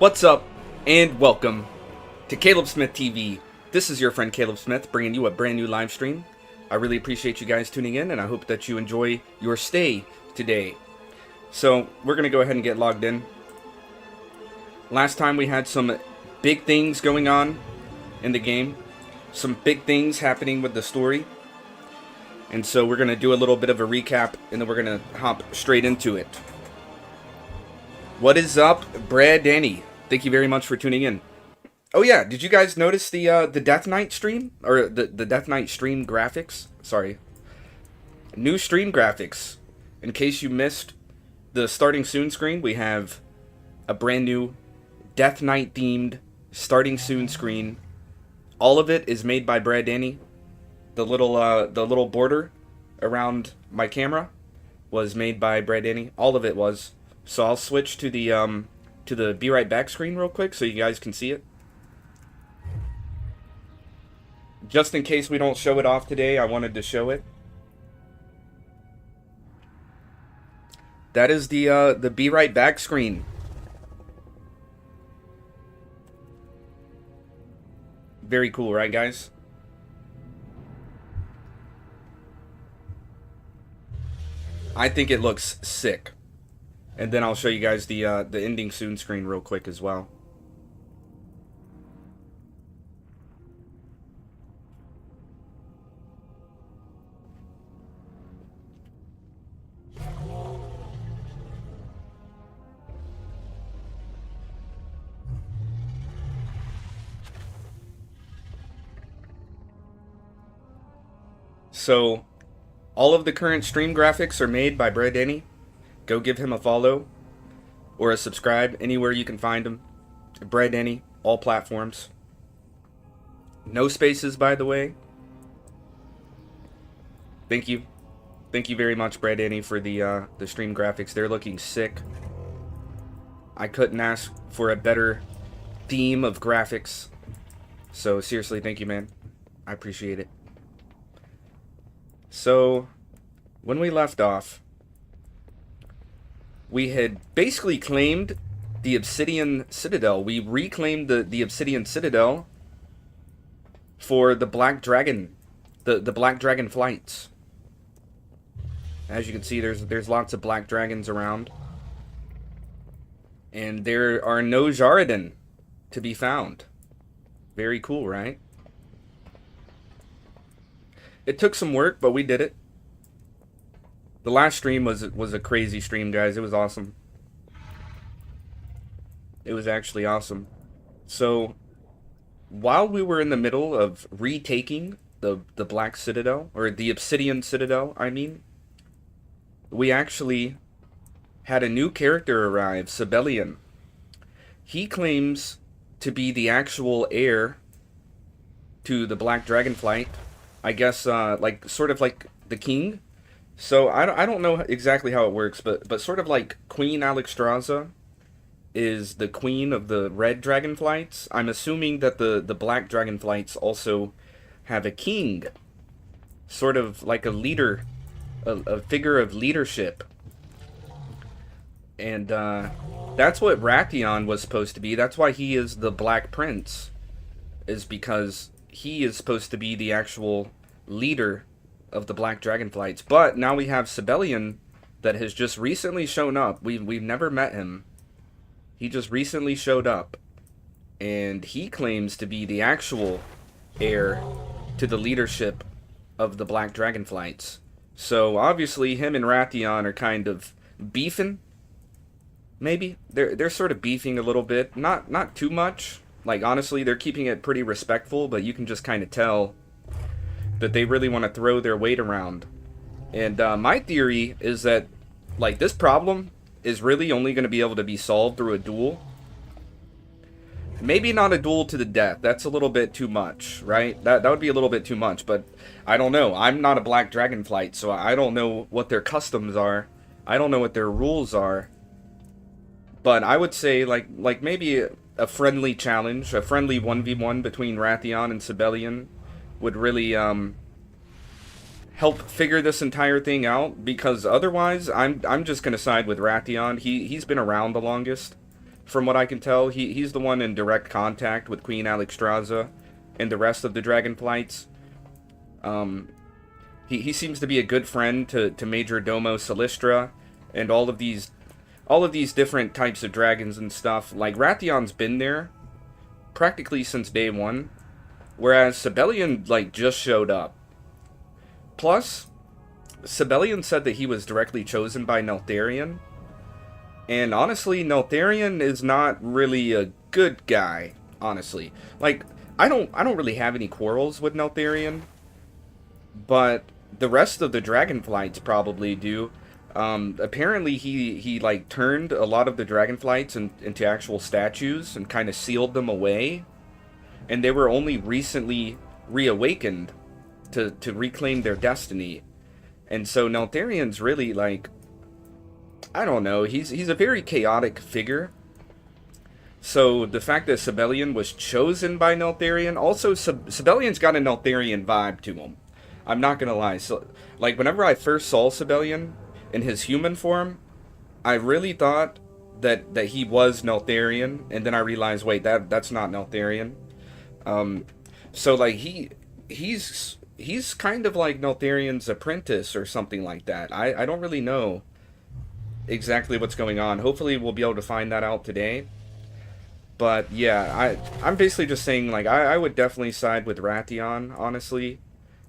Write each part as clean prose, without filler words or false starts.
What's up, and welcome to Caleb Smith TV. This is your friend Caleb Smith, bringing you a brand new live stream. I really appreciate you guys tuning in, and I hope that you enjoy your stay today. So, we're going to go ahead and get logged in. Last time we had some big things going on in the game. Some big things happening with the story. And so we're going to do a little bit of a recap, and then we're going to hop straight into it. What is up, Djaradin? Thank you very much for tuning in. Oh yeah, did you guys notice the Death Knight stream? Or the Death Knight stream graphics? Sorry. New stream graphics. In case you missed the starting soon screen, we have a brand new Death Knight themed starting soon screen. All of it is made by Djaradin. The little border around my camera was made by Djaradin. All of it was. So I'll switch to the Be Right Back screen real quick so you guys can see it. Just in case we don't show it off today, I wanted to show it. That is the Be Right Back screen. Very cool, right guys? I think it looks sick. And then I'll show you guys the ending soon screen real quick as well. So, all of the current stream graphics are made by Djaradin. Go give him a follow or a subscribe anywhere you can find him. Djaradin, all platforms. No spaces, by the way. Thank you. Thank you very much, Djaradin, for the stream graphics. They're looking sick. I couldn't ask for a better theme of graphics. So, seriously, thank you, man. I appreciate it. So, when we left off, we had basically claimed the Obsidian Citadel. We reclaimed the Obsidian Citadel for the Black Dragon, the Black Dragonflights. As you can see, there's lots of Black Dragons around. And there are no Djaradin to be found. Very cool, right? It took some work, but we did it. The last stream was a crazy stream, guys. It was awesome. It was actually awesome. So, while we were in the middle of retaking the Black Citadel, or the Obsidian Citadel, I mean, we actually had a new character arrive, Sabellian. He claims to be the actual heir to the Black Dragonflight. I guess, sort of like the king. So, I don't know exactly how it works, but sort of like Queen Alexstrasza is the queen of the red dragonflights. I'm assuming that the black dragonflights also have a king. Sort of like a leader, a figure of leadership. And that's what Wrathion was supposed to be. That's why he is the Black Prince. Is because he is supposed to be the actual leader of the Black Dragonflights. But now we have Sabellian that has just recently shown up. We've never met him. He just recently showed up. And he claims to be the actual heir to the leadership of the Black Dragonflights. So obviously him and Wrathion are kind of beefing. Maybe. They're sort of beefing a little bit. Not too much. Like honestly they're keeping it pretty respectful, but you can just kind of tell that they really want to throw their weight around. And my theory is that, like, this problem is really only going to be able to be solved through a duel. Maybe not a duel to the death. That's a little bit too much, right? That would be a little bit too much, but I don't know. I'm not a Black Dragonflight, so I don't know what their customs are. I don't know what their rules are. But I would say, like maybe a friendly challenge, a friendly 1v1 between Wrathion and Sabellian would really help figure this entire thing out, because otherwise I'm just gonna side with Wrathion. He's been around the longest. from what I can tell. He's the one in direct contact with Queen Alexstrasza and the rest of the Dragonflights. He seems to be a good friend to Major Domo Silistra and all of these different types of dragons and stuff. Like, Wrathion's been there practically since day one, whereas Sabellian, like, just showed up. Plus, Sabellian said that he was directly chosen by Neltharion, and honestly, Neltharion is not really a good guy, honestly. Like, I don't really have any quarrels with Neltharion, but the rest of the Dragonflights probably do. Apparently he like turned a lot of the Dragonflights into actual statues and kind of sealed them away, and they were only recently reawakened to reclaim their destiny. And so Neltharion's really, like, I don't know, he's a very chaotic figure. So the fact that Sabellian was chosen by Neltharion, also Sabellian's got a Neltharion vibe to him. I'm not gonna lie. So, like, whenever I first saw Sabellian in his human form, I really thought that he was Neltharion, and then I realized, wait, that's not Neltharion. So, like, he's kind of like Neltharion's apprentice or something like that. I don't really know exactly what's going on. Hopefully we'll be able to find that out today. But yeah, I'm basically just saying, like, I would definitely side with Wrathion, honestly,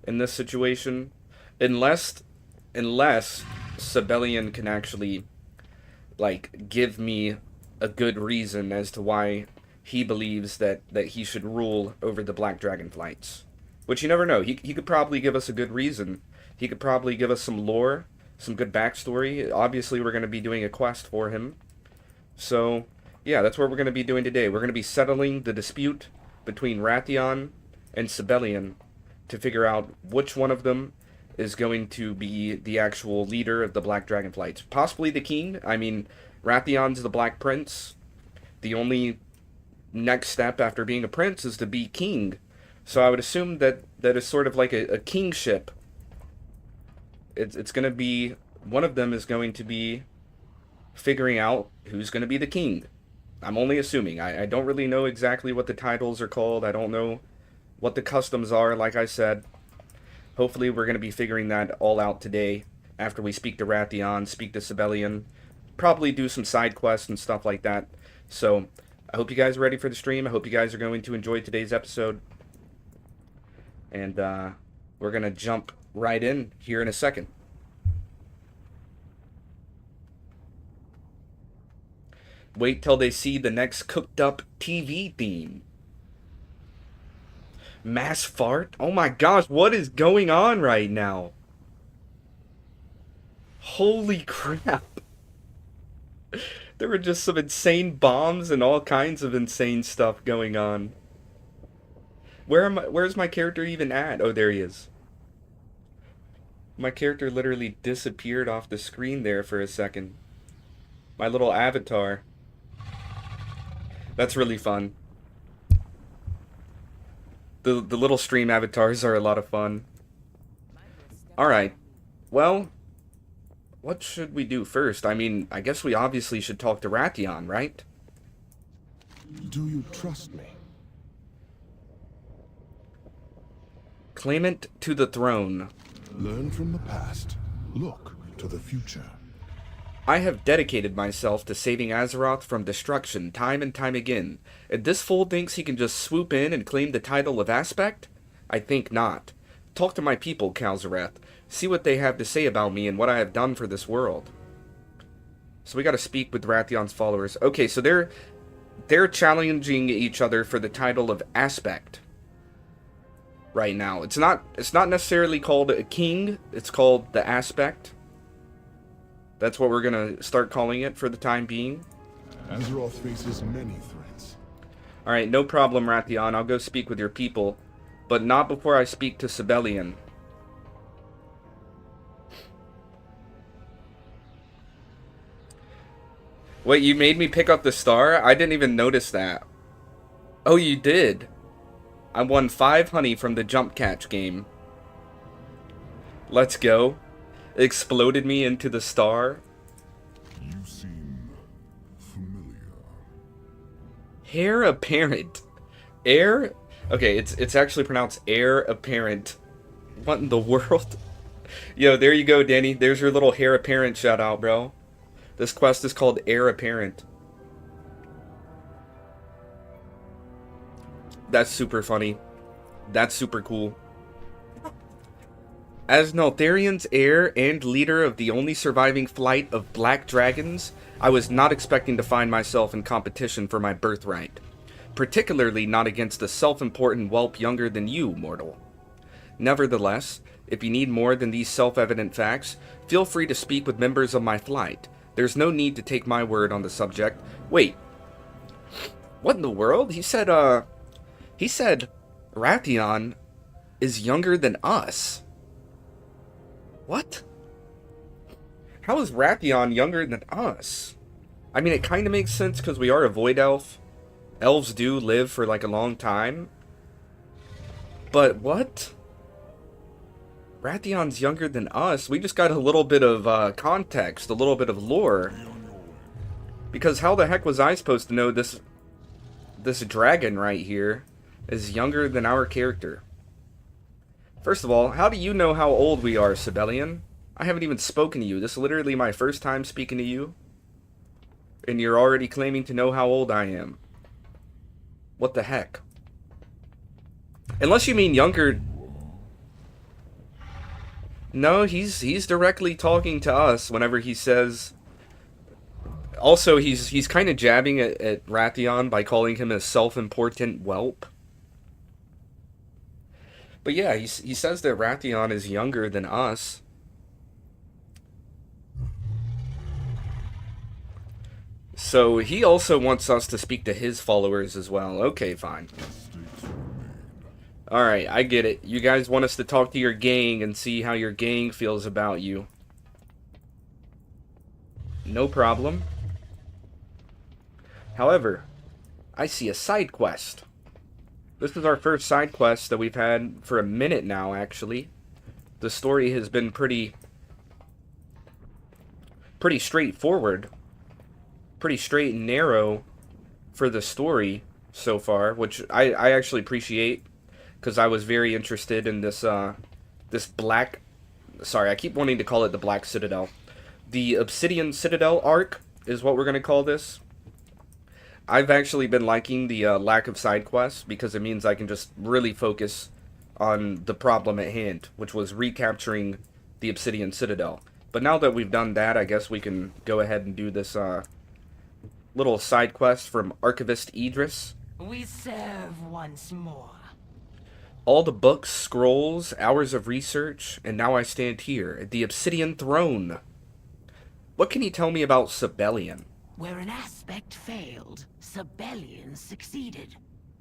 in this situation, unless Sabellian can actually, like, give me a good reason as to why he believes that he should rule over the Black Dragonflights. Which you never know. He could probably give us a good reason. He could probably give us some lore, some good backstory. Obviously, we're going to be doing a quest for him. So, yeah, that's what we're going to be doing today. We're going to be settling the dispute between Wrathion and Sabellian to figure out which one of them is going to be the actual leader of the Black Dragonflights. Possibly the king. I mean, Wrathion's the Black Prince. The only next step after being a prince is to be king. So I would assume that is sort of like a kingship. It's going to be, one of them is going to be figuring out who's going to be the king. I'm only assuming. I don't really know exactly what the titles are called. I don't know what the customs are, like I said. Hopefully we're going to be figuring that all out today after we speak to Wrathion, speak to Sabellian, probably do some side quests and stuff like that. So I hope you guys are ready for the stream. I hope you guys are going to enjoy today's episode. And we're going to jump right in here in a second. Wait till they see the next cooked up TV theme. Mass fart? Oh my gosh, what is going on right now? Holy crap. There were just some insane bombs and all kinds of insane stuff going on. Where's my character even at? Oh, there he is. My character literally disappeared off the screen there for a second. My little avatar. That's really fun. The little stream avatars are a lot of fun. Alright. Well, what should we do first? I mean, I guess we obviously should talk to Wrathion, right? Do you trust me? Claimant to the throne. Learn from the past. Look to the future. I have dedicated myself to saving Azeroth from destruction time and time again, and this fool thinks he can just swoop in and claim the title of Aspect? I think not. Talk to my people, Kalzareth. See what they have to say about me and what I have done for this world. So we gotta speak with Wrathion's followers. Okay, so they're challenging each other for the title of Aspect right now. It's not necessarily called a king, it's called the Aspect. That's what we're gonna start calling it for the time being. Azeroth faces many threats. Alright, no problem, Wrathion. I'll go speak with your people. But not before I speak to Sabellian. Wait, you made me pick up the star? I didn't even notice that. Oh, you did? I won 5 honey from the jump catch game. Let's go. Exploded me into the star. You seem familiar. Heir apparent. Heir? Okay, it's actually pronounced heir apparent. What in the world? Yo, there you go, Danny. There's your little heir apparent shout out, bro. This quest is called Heir Apparent. That's super funny. That's super cool. As Neltharion's heir and leader of the only surviving flight of black dragons, I was not expecting to find myself in competition for my birthright. Particularly not against a self-important whelp younger than you, mortal. Nevertheless, if you need more than these self-evident facts, feel free to speak with members of my flight. There's no need to take my word on the subject. Wait. What in the world? He said Wrathion is younger than us. What? How is Wrathion younger than us? I mean, it kind of makes sense because we are a void elf. Elves do live for like a long time. But what? Wrathion's younger than us? We just got a little bit of context, a little bit of lore. Because how the heck was I supposed to know this dragon right here is younger than our character? First of all, how do you know how old we are, Sabellian? I haven't even spoken to you. This is literally my first time speaking to you. And you're already claiming to know how old I am. What the heck? Unless you mean younger... No, he's directly talking to us whenever he says... Also, he's kind of jabbing at Wrathion by calling him a self-important whelp. But yeah, he says that Wrathion is younger than us. So he also wants us to speak to his followers as well. Okay, fine. Alright, I get it. You guys want us to talk to your gang and see how your gang feels about you. No problem. However, I see a side quest. This is our first side quest that we've had for a minute now, actually. The story has been pretty straightforward. Pretty straight and narrow for the story so far, which I actually appreciate, because I was very interested in this black... Sorry, I keep wanting to call it the Black Citadel. The Obsidian Citadel arc is what we're going to call this. I've actually been liking the lack of side quests, because it means I can just really focus on the problem at hand, which was recapturing the Obsidian Citadel. But now that we've done that, I guess we can go ahead and do this little side quest from Archivist Idris. We serve once more. All the books, scrolls, hours of research, and now I stand here at the Obsidian Throne. What can you tell me about Sabellian? Where an aspect failed, Sabellian succeeded.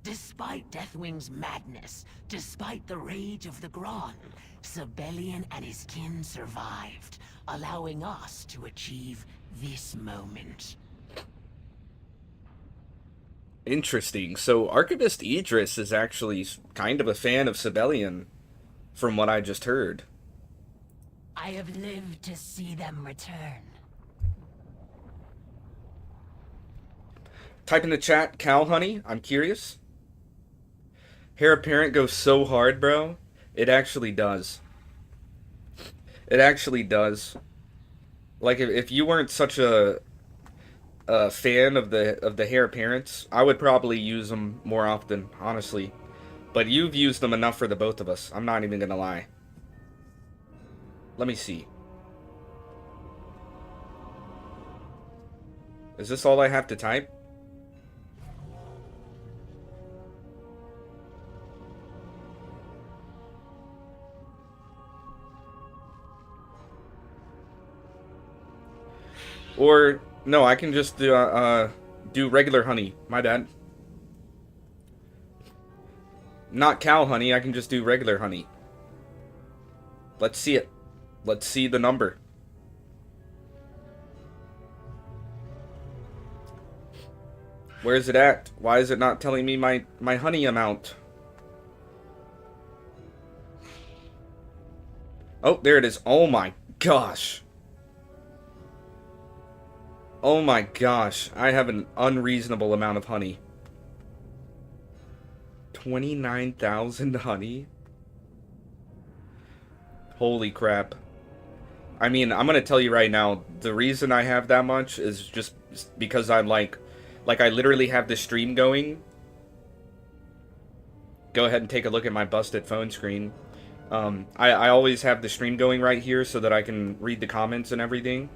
Despite Deathwing's madness, despite the rage of the Gron, Sabellian and his kin survived, allowing us to achieve this moment. Interesting. So Archivist Idris is actually kind of a fan of Sabellian, from what I just heard. I have lived to see them return. Type in the chat, cow honey. I'm curious. Heir apparent goes so hard, bro. It actually does. It actually does. Like, if you weren't such a fan of the heir apparents, I would probably use them more often, honestly. But you've used them enough for the both of us. I'm not even gonna lie. Let me see. Is this all I have to type? Or, no, I can just do regular honey. My bad. Not cow honey, I can just do regular honey. Let's see it. Let's see the number. Where is it at? Why is it not telling me my honey amount? Oh, there it is. Oh my gosh. Oh my gosh, I have an unreasonable amount of honey. 29,000 honey. Holy crap. I mean, I'm gonna tell you right now, the reason I have that much is just because I'm like I literally have this stream going. Go ahead and take a look at my busted phone screen. I always have the stream going right here so that I can read the comments and everything.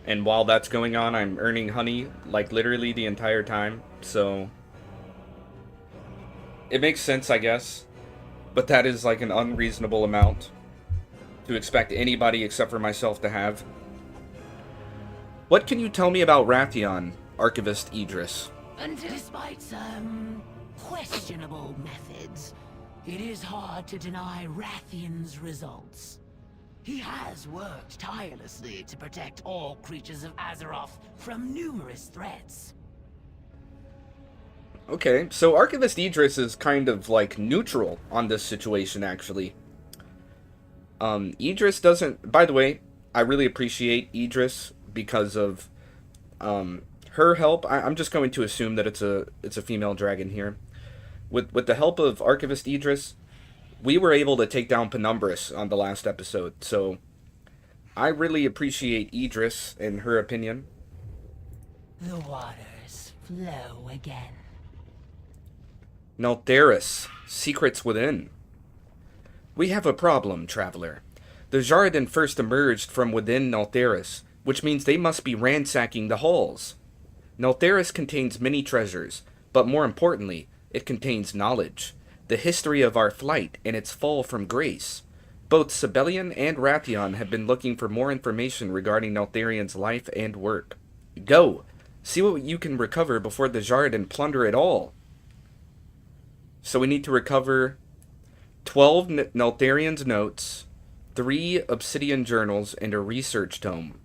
And while that's going on, I'm earning honey, like, literally the entire time. So, it makes sense, I guess. But that is, like, an unreasonable amount to expect anybody except for myself to have. What can you tell me about Wrathion, Archivist Idris? And despite some questionable methods, it is hard to deny Wrathion's results. He has worked tirelessly to protect all creatures of Azeroth from numerous threats. Okay, so Archivist Idris is kind of, like, neutral on this situation, actually. Idris doesn't... By the way, I really appreciate Idris because of her help. I'm just going to assume that it's a female dragon here. With the help of Archivist Idris, we were able to take down Penumbrus on the last episode, so I really appreciate Idris and her opinion. The waters flow again. Neltharion, secrets within. We have a problem, traveler. The Djaradin first emerged from within Neltharion, which means they must be ransacking the halls. Neltharion contains many treasures, but more importantly, it contains knowledge. The history of our flight and its fall from grace. Both Sabellian and Wrathion have been looking for more information regarding Neltharion's life and work. Go! See what you can recover before the Djaradin plunder it all. So we need to recover 12 Neltharion's notes, 3 Obsidian journals, and a research tome.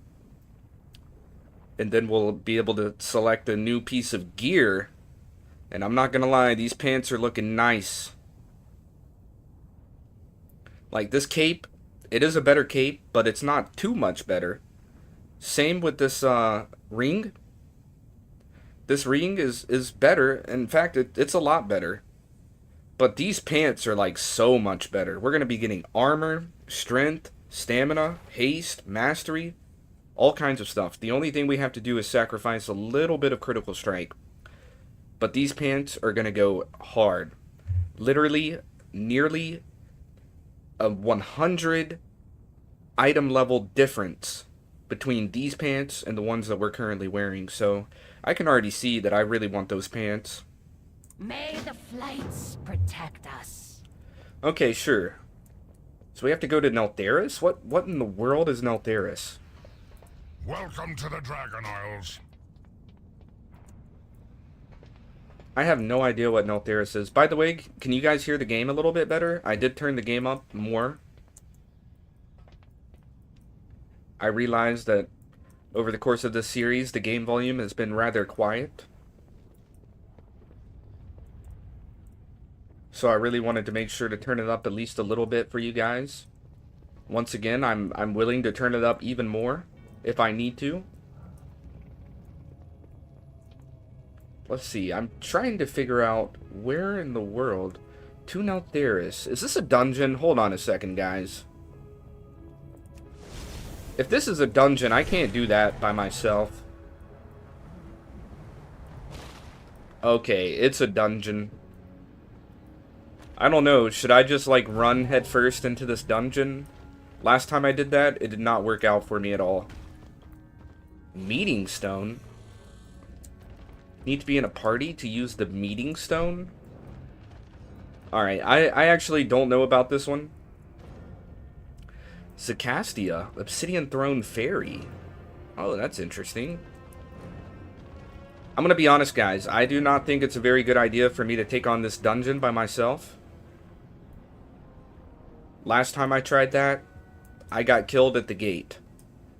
And then we'll be able to select a new piece of gear. And I'm not gonna lie, these pants are looking nice. Like, this cape, it is a better cape, but it's not too much better. Same with this ring. This ring is better. In fact, it's a lot better. But these pants are, like, so much better. We're gonna be getting armor, strength, stamina, haste, mastery, all kinds of stuff. The only thing we have to do is sacrifice a little bit of critical strike. But these pants are going to go hard. Literally, nearly a 100 item level difference between these pants and the ones that we're currently wearing. So, I can already see that I really want those pants. May the flights protect us. Okay, sure. So we have to go to Neltharion? What in the world is Neltharion? Welcome to the Dragon Isles. I have no idea what Neltharion is. By the way, can you guys hear the game a little bit better? I did turn the game up more. I realized that over the course of this series, the game volume has been rather quiet. So I really wanted to make sure to turn it up at least a little bit for you guys. Once again, I'm willing to turn it up even more if I need to. Let's see, I'm trying to figure out where in the world to Neltharion. Is this a dungeon? Hold on a second, guys. If this is a dungeon, I can't do that by myself. Okay, it's a dungeon. I don't know, should I just, like, run headfirst into this dungeon? Last time I did that, it did not work out for me at all. Meeting stone? Need to be in a party to use the meeting stone? Alright, I actually don't know about this one. Zacastia, Obsidian Throne Fairy. Oh, that's interesting. I'm gonna be honest, guys. I do not think it's a very good idea for me to take on this dungeon by myself. Last time I tried that, I got killed at the gate.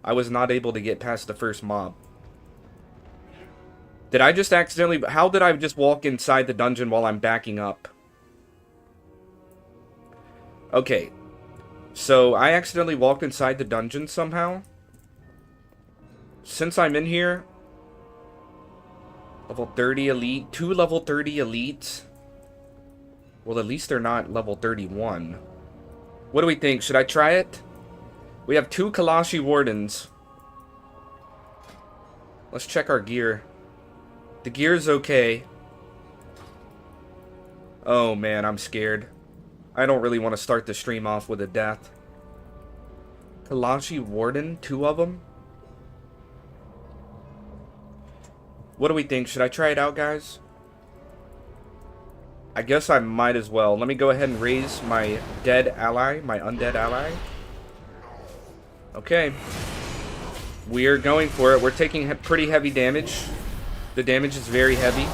I was not able to get past the first mob. Did I just accidentally... How did I just walk inside the dungeon while I'm backing up? Okay. So, I accidentally walked inside the dungeon somehow. Since I'm in here... Level 30 elite. 2 level 30 elites. Well, at least they're not level 31. What do we think? Should I try it? We have 2 Kalashi Wardens. Let's check our gear. The gear's okay. Oh man, I'm scared. I don't really want to start the stream off with a death. Kalashi Warden? 2 of them? What do we think? Should I try it out, guys? I guess I might as well. Let me go ahead and raise my dead ally, my undead ally. Okay. We are going for it. We're taking pretty heavy damage. The damage is very heavy.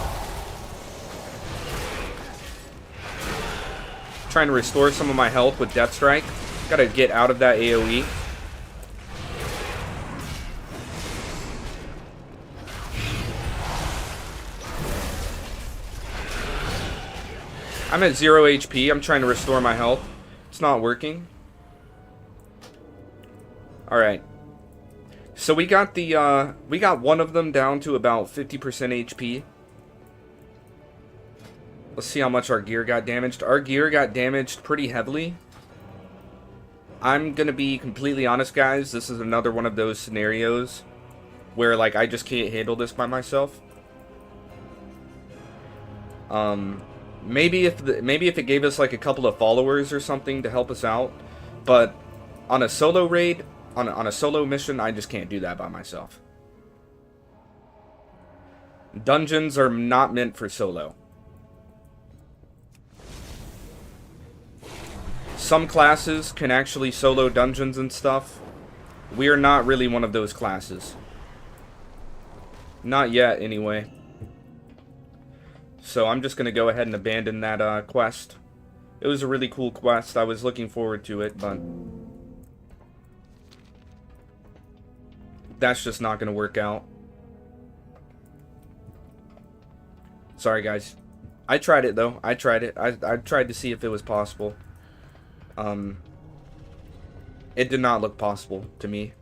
Trying to restore some of my health with Death Strike. Gotta get out of that AoE. I'm at 0 HP. I'm trying to restore my health. It's not working. Alright. So we got the, we got one of them down to about 50% HP. Let's see how much our gear got damaged. Our gear got damaged pretty heavily. I'm gonna be completely honest, guys. This is another one of those scenarios where, like, I just can't handle this by myself. Maybe if it gave us like a couple of followers or something to help us out, but on a solo raid, on a solo mission, I just can't do that by myself. Dungeons are not meant for solo. Some classes can actually solo dungeons and stuff. We are not really one of those classes. Not yet, anyway. So I'm just going to go ahead and abandon that quest. It was a really cool quest. I was looking forward to it, but that's just not going to work out. Sorry, guys. I tried it, though. I tried it. I tried to see if it was possible. It did not look possible to me.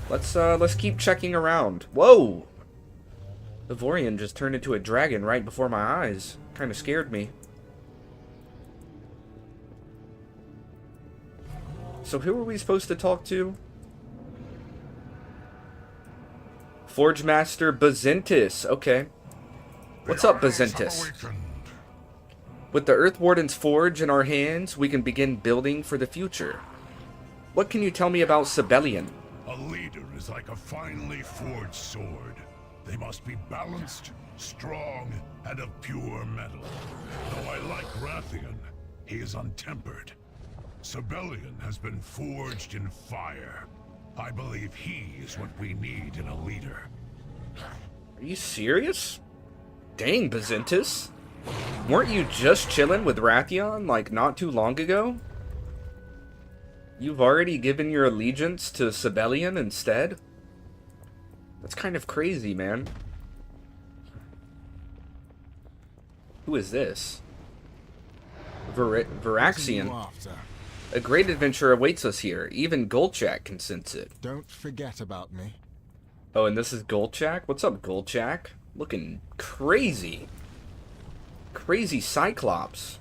Let's keep checking around. Whoa! The Vorian just turned into a dragon right before my eyes. Kind of scared me. So who are we supposed to talk to? Forge Master Bazentis. Okay. What's up, Bazentis? With the Earth Warden's forge in our hands, we can begin building for the future. What can you tell me about Sabellian? A leader is like a finely forged sword. They must be balanced, strong, and of pure metal. Though I like Wrathion, he is untempered. Sabellian has been forged in fire. I believe he is what we need in a leader. Are you serious? Dang, Bazentis. Weren't you just chilling with Wrathion, like, not too long ago? You've already given your allegiance to Sabellian instead? That's kind of crazy, man. Who is this? Wrathion. A great adventure awaits us here. Even Golchak can sense it. Don't forget about me. Oh, and this is Golchak? What's up, Golchak? Looking crazy. Crazy Cyclops.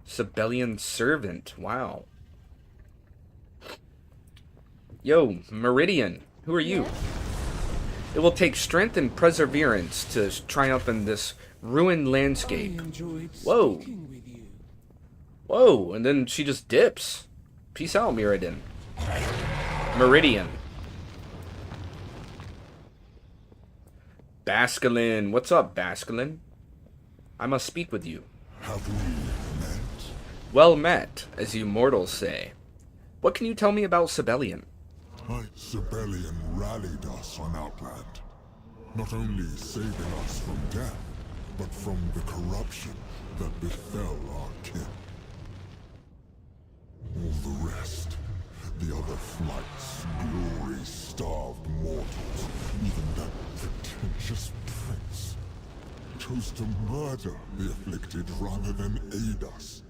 Sabellian servant. Wow. Yo, Meridian. Who are you? It will take strength and perseverance to triumph in this ruined landscape. Whoa. Whoa, and then she just dips. Peace out, Meridian. Meridian. Basculin. What's up, Basculin? I must speak with you. Have we met? Well met, as you mortals say. What can you tell me about Sabellian? Sabellian rallied us on Outland, not only saving us from death, but from the corruption that befell our kin. All the rest, the other flights, glory-starved mortals, even that pretentious prince, chose to murder the afflicted rather than aid us.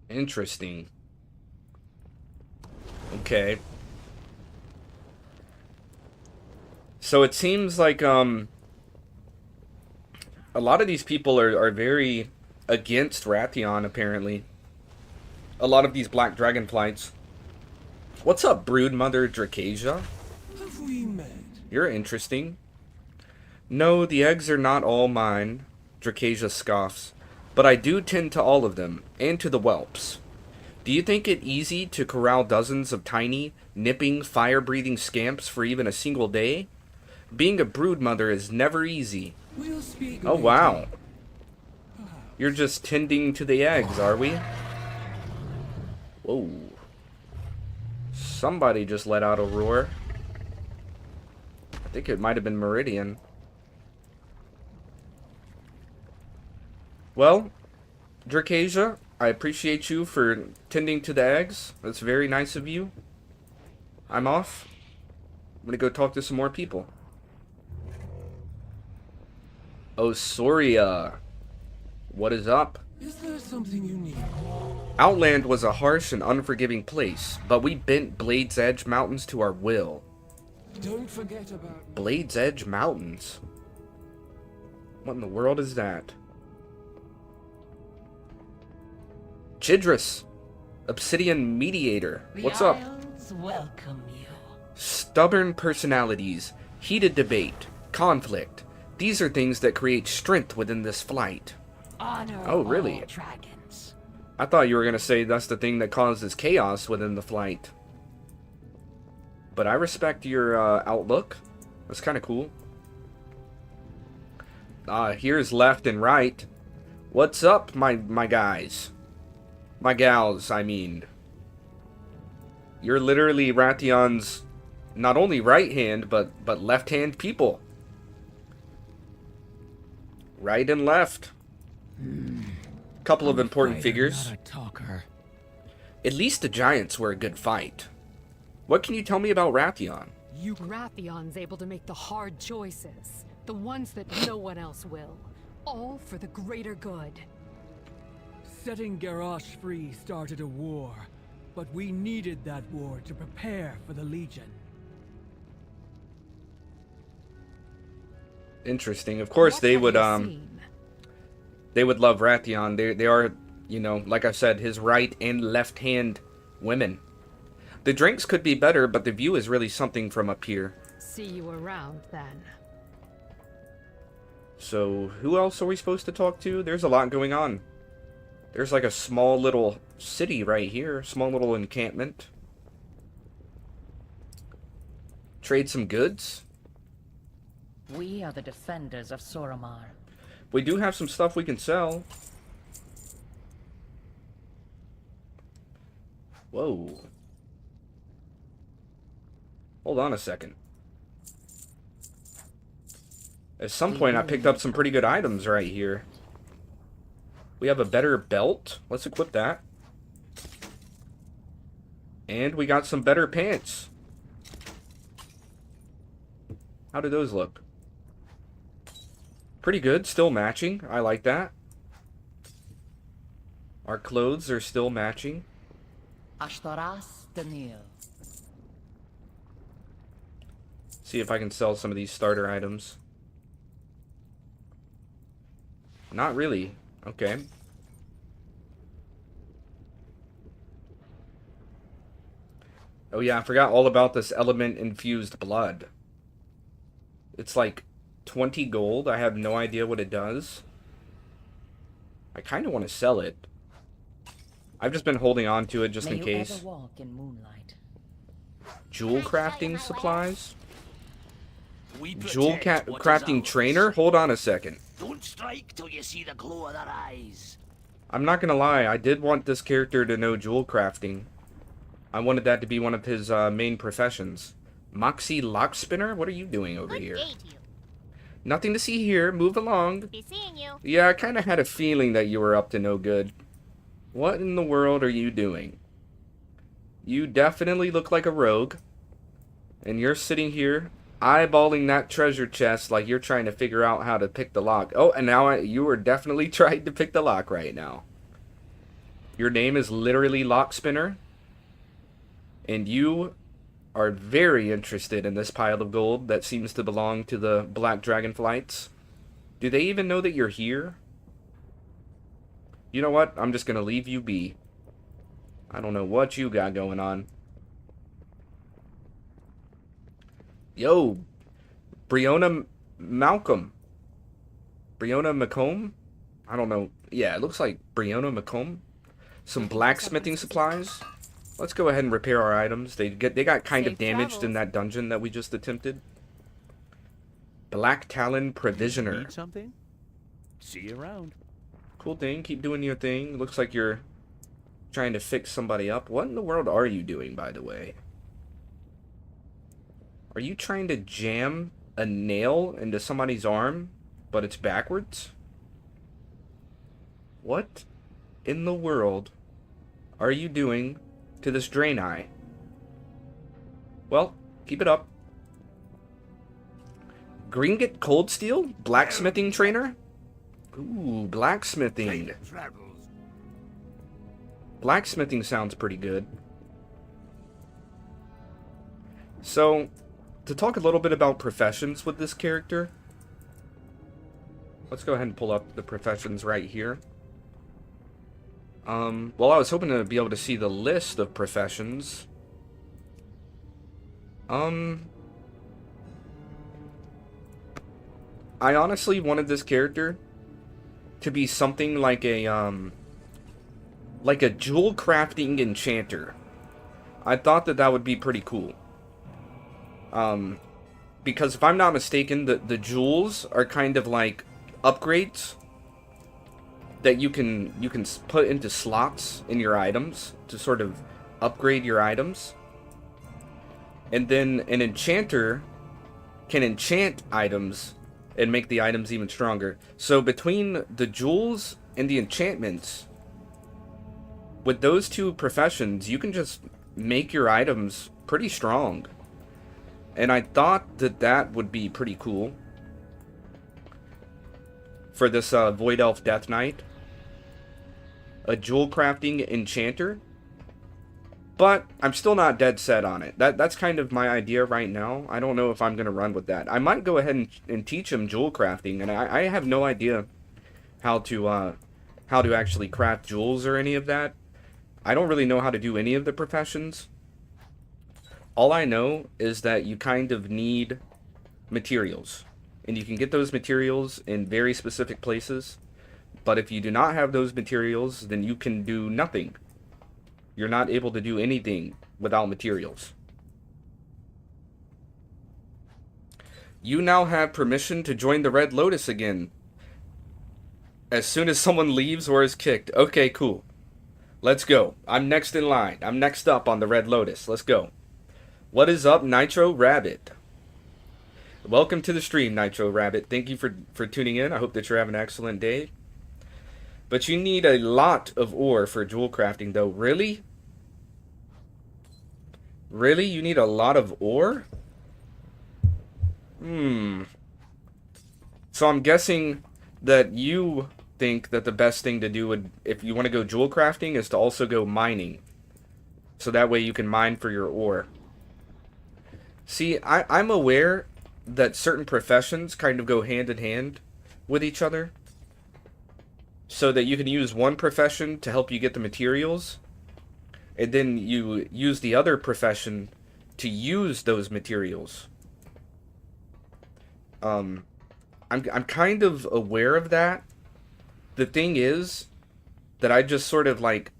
Interesting. Okay. So it seems like a lot of these people are very against Wrathion, apparently. A lot of these Black Dragonflights. What's up, Broodmother Dracasia? Have we met? You're interesting. No, the eggs are not all mine, Dracasia scoffs. But I do tend to all of them, and to the whelps. Do you think it easy to corral dozens of tiny, nipping, fire-breathing scamps for even a single day? Being a broodmother is never easy. We'll speak Oh, later. wow. You're just tending to the eggs, are we? Whoa. Somebody just let out a roar. I think it might have been Meridian. Well, Dracasia, I appreciate you for tending to the eggs. That's very nice of you. I'm off. I'm gonna go talk to some more people. Osoria. What is up? Is there something you need? Outland was a harsh and unforgiving place, but we bent Blade's Edge Mountains to our will. Don't forget about... Blade's Edge Mountains? What in the world is that? Chidrus, Obsidian Mediator. What's up? Isles welcome you. Stubborn personalities, heated debate, conflict. These are things that create strength within this flight. Honor Oh, really? all dragons. I thought you were going to say that's the thing that causes chaos within the flight. But I respect your outlook. That's kind of cool. Here's left and right. What's up, my guys? My gals, I mean. You're literally Wrathion's not only right hand, but left hand people. Right and left. Couple of important figures. Not a talker. At least the giants were a good fight. What can you tell me about Wrathion? Wrathion's able to make the hard choices. The ones that no one else will. All for the greater good. Setting Garrosh free started a war, but we needed that war to prepare for the Legion. Interesting. Of course, they would love Wrathion. They are, you know, like I said, his right and left hand women. The drinks could be better, but the view is really something from up here. See you around, then. So, who else are we supposed to talk to? There's a lot going on. There's like a small little city right here. Small little encampment. Trade some goods. We are the defenders of Soramar. We do have some stuff we can sell. Whoa. Hold on a second. At some point I picked up some pretty good items right here. We have a better belt. Let's equip that. And we got some better pants. How do those look? Pretty good. Still matching. I like that. Our clothes are still matching. Ashtaras Daniel. See if I can sell some of these starter items. Not really. Okay. Oh yeah, I forgot all about this element-infused blood. It's like 20 gold. I have no idea what it does. I kind of want to sell it. I've just been holding on to it just in case. May you ever walk in moonlight. Jewel crafting supplies? We Jewel protect what is crafting ours. trainer? Hold on a second. Don't strike till you see the glow of their eyes. I'm not gonna lie, I did want this character to know jewel crafting. I wanted that to be one of his main professions. Moxie Lockspinner? What are you doing over here? Day to you. Nothing to see here. Move along. Be seeing you. Yeah, I kind of had a feeling that you were up to no good. What in the world are you doing? You definitely look like a rogue. And you're sitting here eyeballing that treasure chest like you're trying to figure out how to pick the lock. Oh, and now you are definitely trying to pick the lock right now. Your name is literally Lockspinner. And you are very interested in this pile of gold that seems to belong to the Black Dragonflights. Do they even know that you're here? You know what? I'm just gonna leave you be. I don't know what you got going on. Yo, Brionna Malcolm. Brionna Macomb? I don't know. Yeah, it looks like Brionna Macomb. Some blacksmithing supplies. Let's go ahead and repair our items. They got kind of damaged in that dungeon that we just attempted. Black Talon Provisioner. Need something? See you around. Cool thing. Keep doing your thing. Looks like you're trying to fix somebody up. What in the world are you doing, by the way? Are you trying to jam a nail into somebody's arm, but it's backwards? What in the world are you doing to this Draenei? Well, keep it up. Gringet Cold Steel? Blacksmithing trainer? Ooh, blacksmithing. Blacksmithing sounds pretty good. So, to talk a little bit about professions with this character, let's go ahead and pull up the professions right here. Well, I was hoping to be able to see the list of professions. I honestly wanted this character to be something like a jewel crafting enchanter. I thought that that would be pretty cool. Because if I'm not mistaken, the jewels are kind of like upgrades that you can put into slots in your items to sort of upgrade your items. And then an enchanter can enchant items and make the items even stronger. So between the jewels and the enchantments, with those two professions, you can just make your items pretty strong. And I thought that that would be pretty cool for this Void Elf Death Knight. A jewel crafting enchanter. But I'm still not dead set on it. That's kind of my idea right now. I don't know if I'm going to run with that. I might go ahead and teach him jewel crafting. And I have no idea how to actually craft jewels or any of that. I don't really know how to do any of the professions. All I know is that you kind of need materials. And you can get those materials in very specific places. But if you do not have those materials, then you can do nothing. You're not able to do anything without materials. You now have permission to join the Red Lotus again. As soon as someone leaves or is kicked. Okay, cool. Let's go. I'm next in line. I'm next up on the Red Lotus. Let's go. What is up, Nitro Rabbit? Welcome to the stream, Nitro Rabbit. Thank you for tuning in. I hope that you're having an excellent day. But you need a lot of ore for jewel crafting, though. Really? Really? You need a lot of ore? So I'm guessing that you think that the best thing to do would, if you want to go jewel crafting, is to also go mining. So that way you can mine for your ore. See, I'm aware that certain professions kind of go hand in hand with each other. So that you can use one profession to help you get the materials, and then you use the other profession to use those materials. I'm kind of aware of that. The thing is that I just sort of like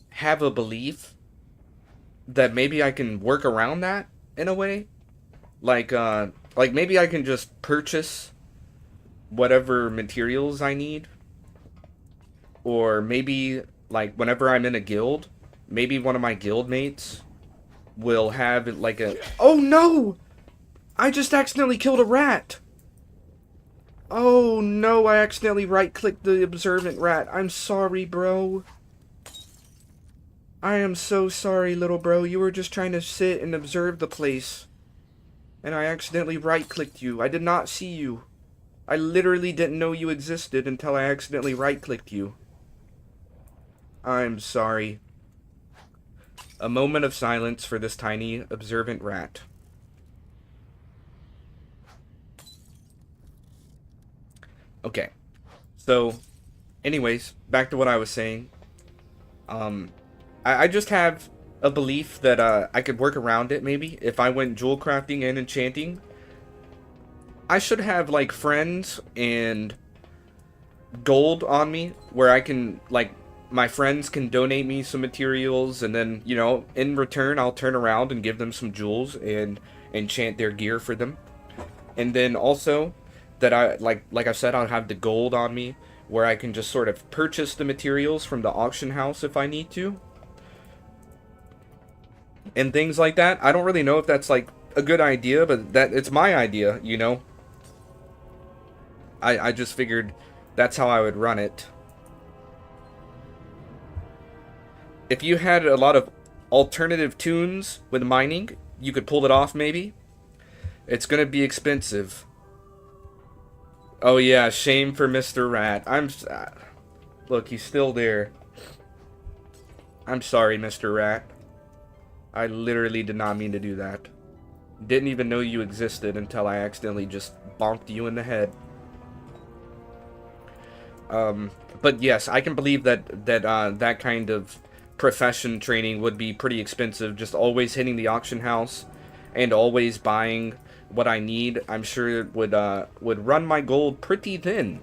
have a belief that maybe I can work around that in a way. Like maybe I can just purchase whatever materials I need. Or maybe, like, whenever I'm in a guild, maybe one of my guild mates will have, like, a... Oh, no! I just accidentally killed a rat! Oh, no, I accidentally right-clicked the observant rat. I'm sorry, bro. I am so sorry, little bro. You were just trying to sit and observe the place. And I accidentally right-clicked you. I did not see you. I literally didn't know you existed until I accidentally right-clicked you. I'm sorry. A moment of silence for this tiny, observant rat. Okay. So, anyways, back to what I was saying. I just have a belief that I could work around it, maybe. If I went jewel crafting and enchanting, I should have, like, friends and gold on me, where I can, like, my friends can donate me some materials, and then, you know, in return, I'll turn around and give them some jewels and enchant their gear for them. And then also, that I, like I said, I'll have the gold on me, where I can just sort of purchase the materials from the auction house if I need to. And things like that. I don't really know if that's, like, a good idea, but it's my idea, you know? I just figured that's how I would run it. If you had a lot of alternative tunes with mining, you could pull it off, maybe. It's gonna be expensive. Oh yeah, shame for Mr. Rat. Look, he's still there. I'm sorry, Mr. Rat. I literally did not mean to do that. Didn't even know you existed until I accidentally just bonked you in the head. But yes, I can believe that kind of profession training would be pretty expensive. Just always hitting the auction house and always buying what I need. I'm sure it would run my gold pretty thin,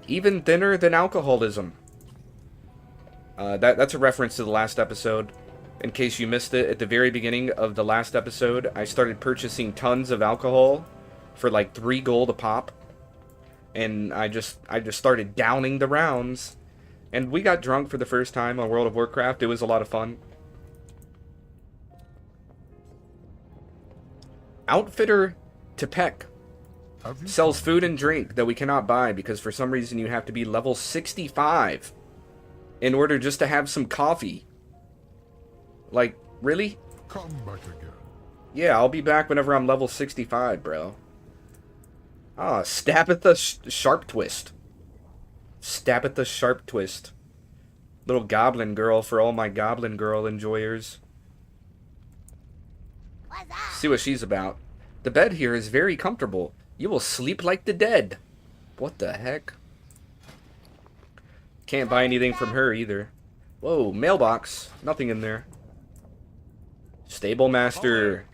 even thinner than alcoholism. That's a reference to the last episode. In case you missed it, at the very beginning of the last episode, I started purchasing tons of alcohol for like 3 gold a pop. And I just started downing the rounds. And we got drunk for the first time on World of Warcraft. It was a lot of fun. Outfitter Tepek sells food and drink that we cannot buy because for some reason you have to be level 65 in order just to have some coffee. Like, really? Come back again. Yeah, I'll be back whenever I'm level 65, bro. Ah, Stabitha Sharp Twist. Stabitha Sharp Twist. Little goblin girl for all my goblin girl enjoyers. See what she's about. The bed here is very comfortable. You will sleep like the dead. What the heck? Can't buy anything from her either. Whoa, mailbox. Nothing in there. Stable master.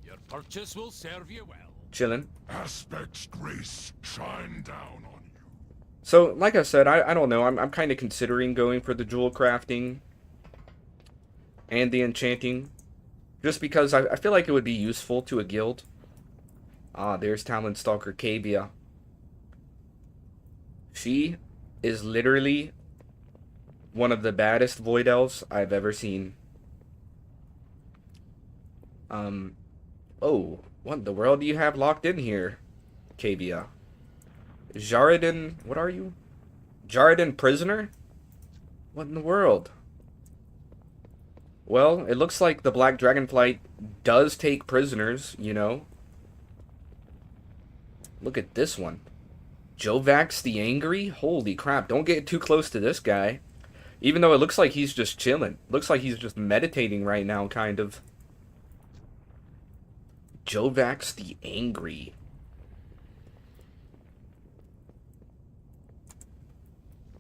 Your purchase will serve you well. Chillin'. Aspect's grace shine down on you. So, like I said, I don't know. I'm kind of considering going for the jewel crafting and the enchanting. Just because I feel like it would be useful to a guild. Ah, there's Talon Stalker Cavia. She is literally one of the baddest Void Elves I've ever seen. Oh, what in the world do you have locked in here, Cavia? Djaradin, what are you? Djaradin prisoner? What in the world? Well, it looks like the Black Dragonflight does take prisoners, you know. Look at this one. Jovax the Angry? Holy crap, don't get too close to this guy. Even though it looks like he's just chilling. Looks like he's just meditating right now, kind of. Jovax the Angry.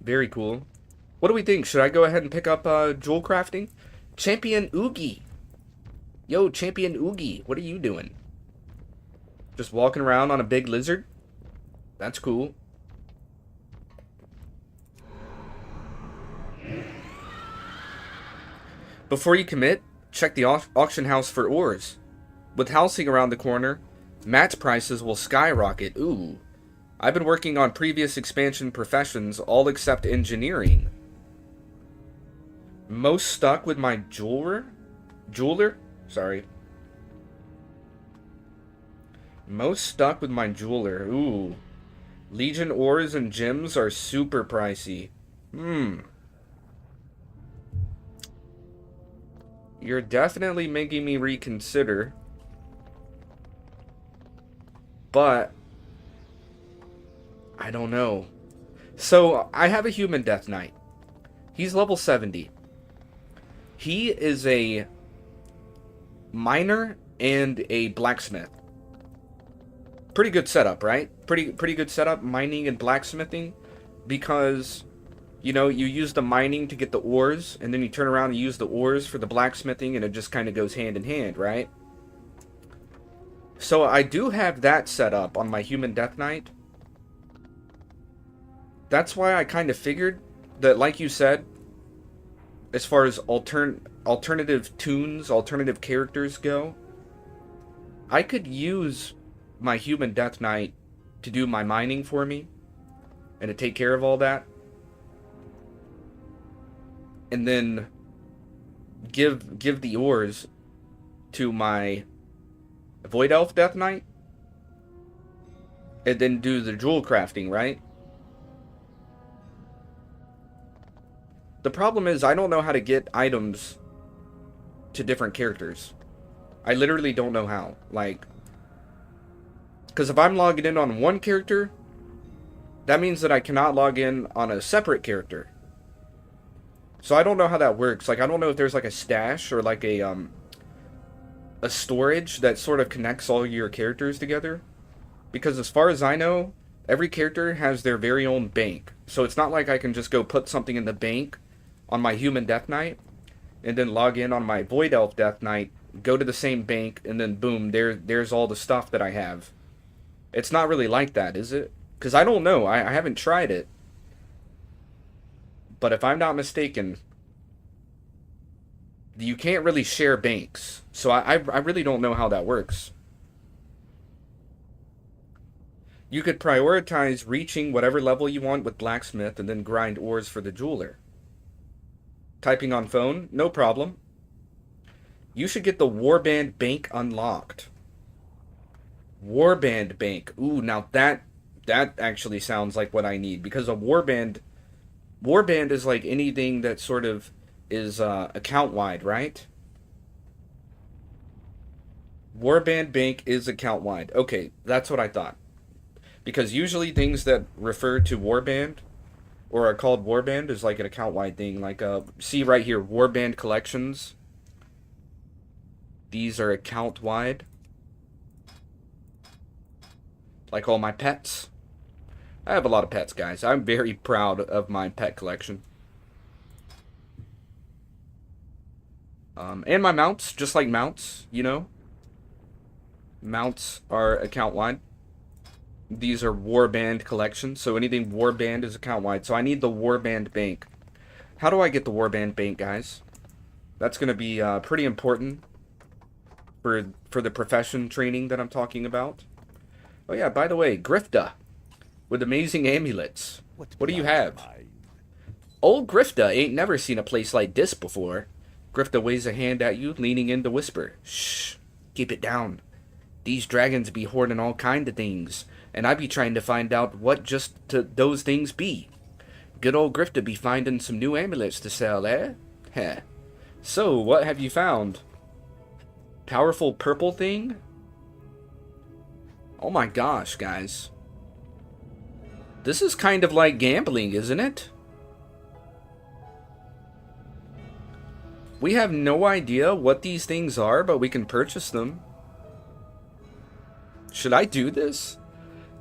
Very cool. What do we think? Should I go ahead and pick up jewel crafting? Champion Oogie. Yo, Champion Oogie, what are you doing? Just walking around on a big lizard? That's cool. Before you commit, check the auction house for ores. With housing around the corner, match prices will skyrocket. Ooh. I've been working on previous expansion professions, all except engineering. Most stuck with my jeweler? Sorry. Most stuck with my jeweler. Ooh. Legion ores and gems are super pricey. You're definitely making me reconsider. But I don't know. So, I have a human death knight. He's level 70. He is a miner and a blacksmith. Pretty good setup, right? Pretty good setup, mining and blacksmithing, because, you know, you use the mining to get the ores, and then you turn around and use the ores for the blacksmithing, and it just kind of goes hand in hand, right? So I do have that set up on my Human Death Knight. That's why I kind of figured that, like you said, as far as alternative tunes, alternative characters go, I could use my Human Death Knight to do my mining for me and to take care of all that, and then give the ores to my Void Elf Death Knight, and then do the jewel crafting, right? The problem is I don't know how to get items to different characters. I literally don't know how. Like, because if I'm logging in on one character, that means that I cannot log in on a separate character. So I don't know how that works. Like, I don't know if there's like a stash or like a storage that sort of connects all your characters together. Because as far as I know, every character has their very own bank. So it's not like I can just go put something in the bank on my Human Death Knight and then log in on my Void Elf Death Knight, go to the same bank, and then boom, there's all the stuff that I have. It's not really like that, is it? Because I don't know. I haven't tried it. But if I'm not mistaken, you can't really share banks. So I really don't know how that works. You could prioritize reaching whatever level you want with Blacksmith and then grind ores for the jeweler. Typing on phone? No problem. You should get the Warband Bank unlocked. Warband Bank. Ooh, now that actually sounds like what I need, because a Warband is like anything that sort of is account-wide, right? Warband Bank is account-wide. Okay, that's what I thought. Because usually things that refer to Warband or are called Warband is like an account-wide thing. Like, see right here, Warband collections. These are account-wide. Like all my pets. I have a lot of pets, guys. I'm very proud of my pet collection. And my mounts, just like mounts, you know. Mounts are account-wide. These are Warband collections, so anything Warband is account-wide. So I need the Warband Bank. How do I get the Warband Bank, guys? That's going to be pretty important for the profession training that I'm talking about. Oh yeah, by the way, Grifta with amazing amulets. What do you have? Old Grifta ain't never seen a place like this before. Grifta waves a hand at you, leaning in to whisper. Shh, keep it down. These dragons be hoarding all kind of things, and I be trying to find out what just those things be. Good old Grifta be finding some new amulets to sell, eh? Heh. So, what have you found? Powerful purple thing? Oh my gosh, guys. This is kind of like gambling, isn't it? We have no idea what these things are, but we can purchase them. Should I do this?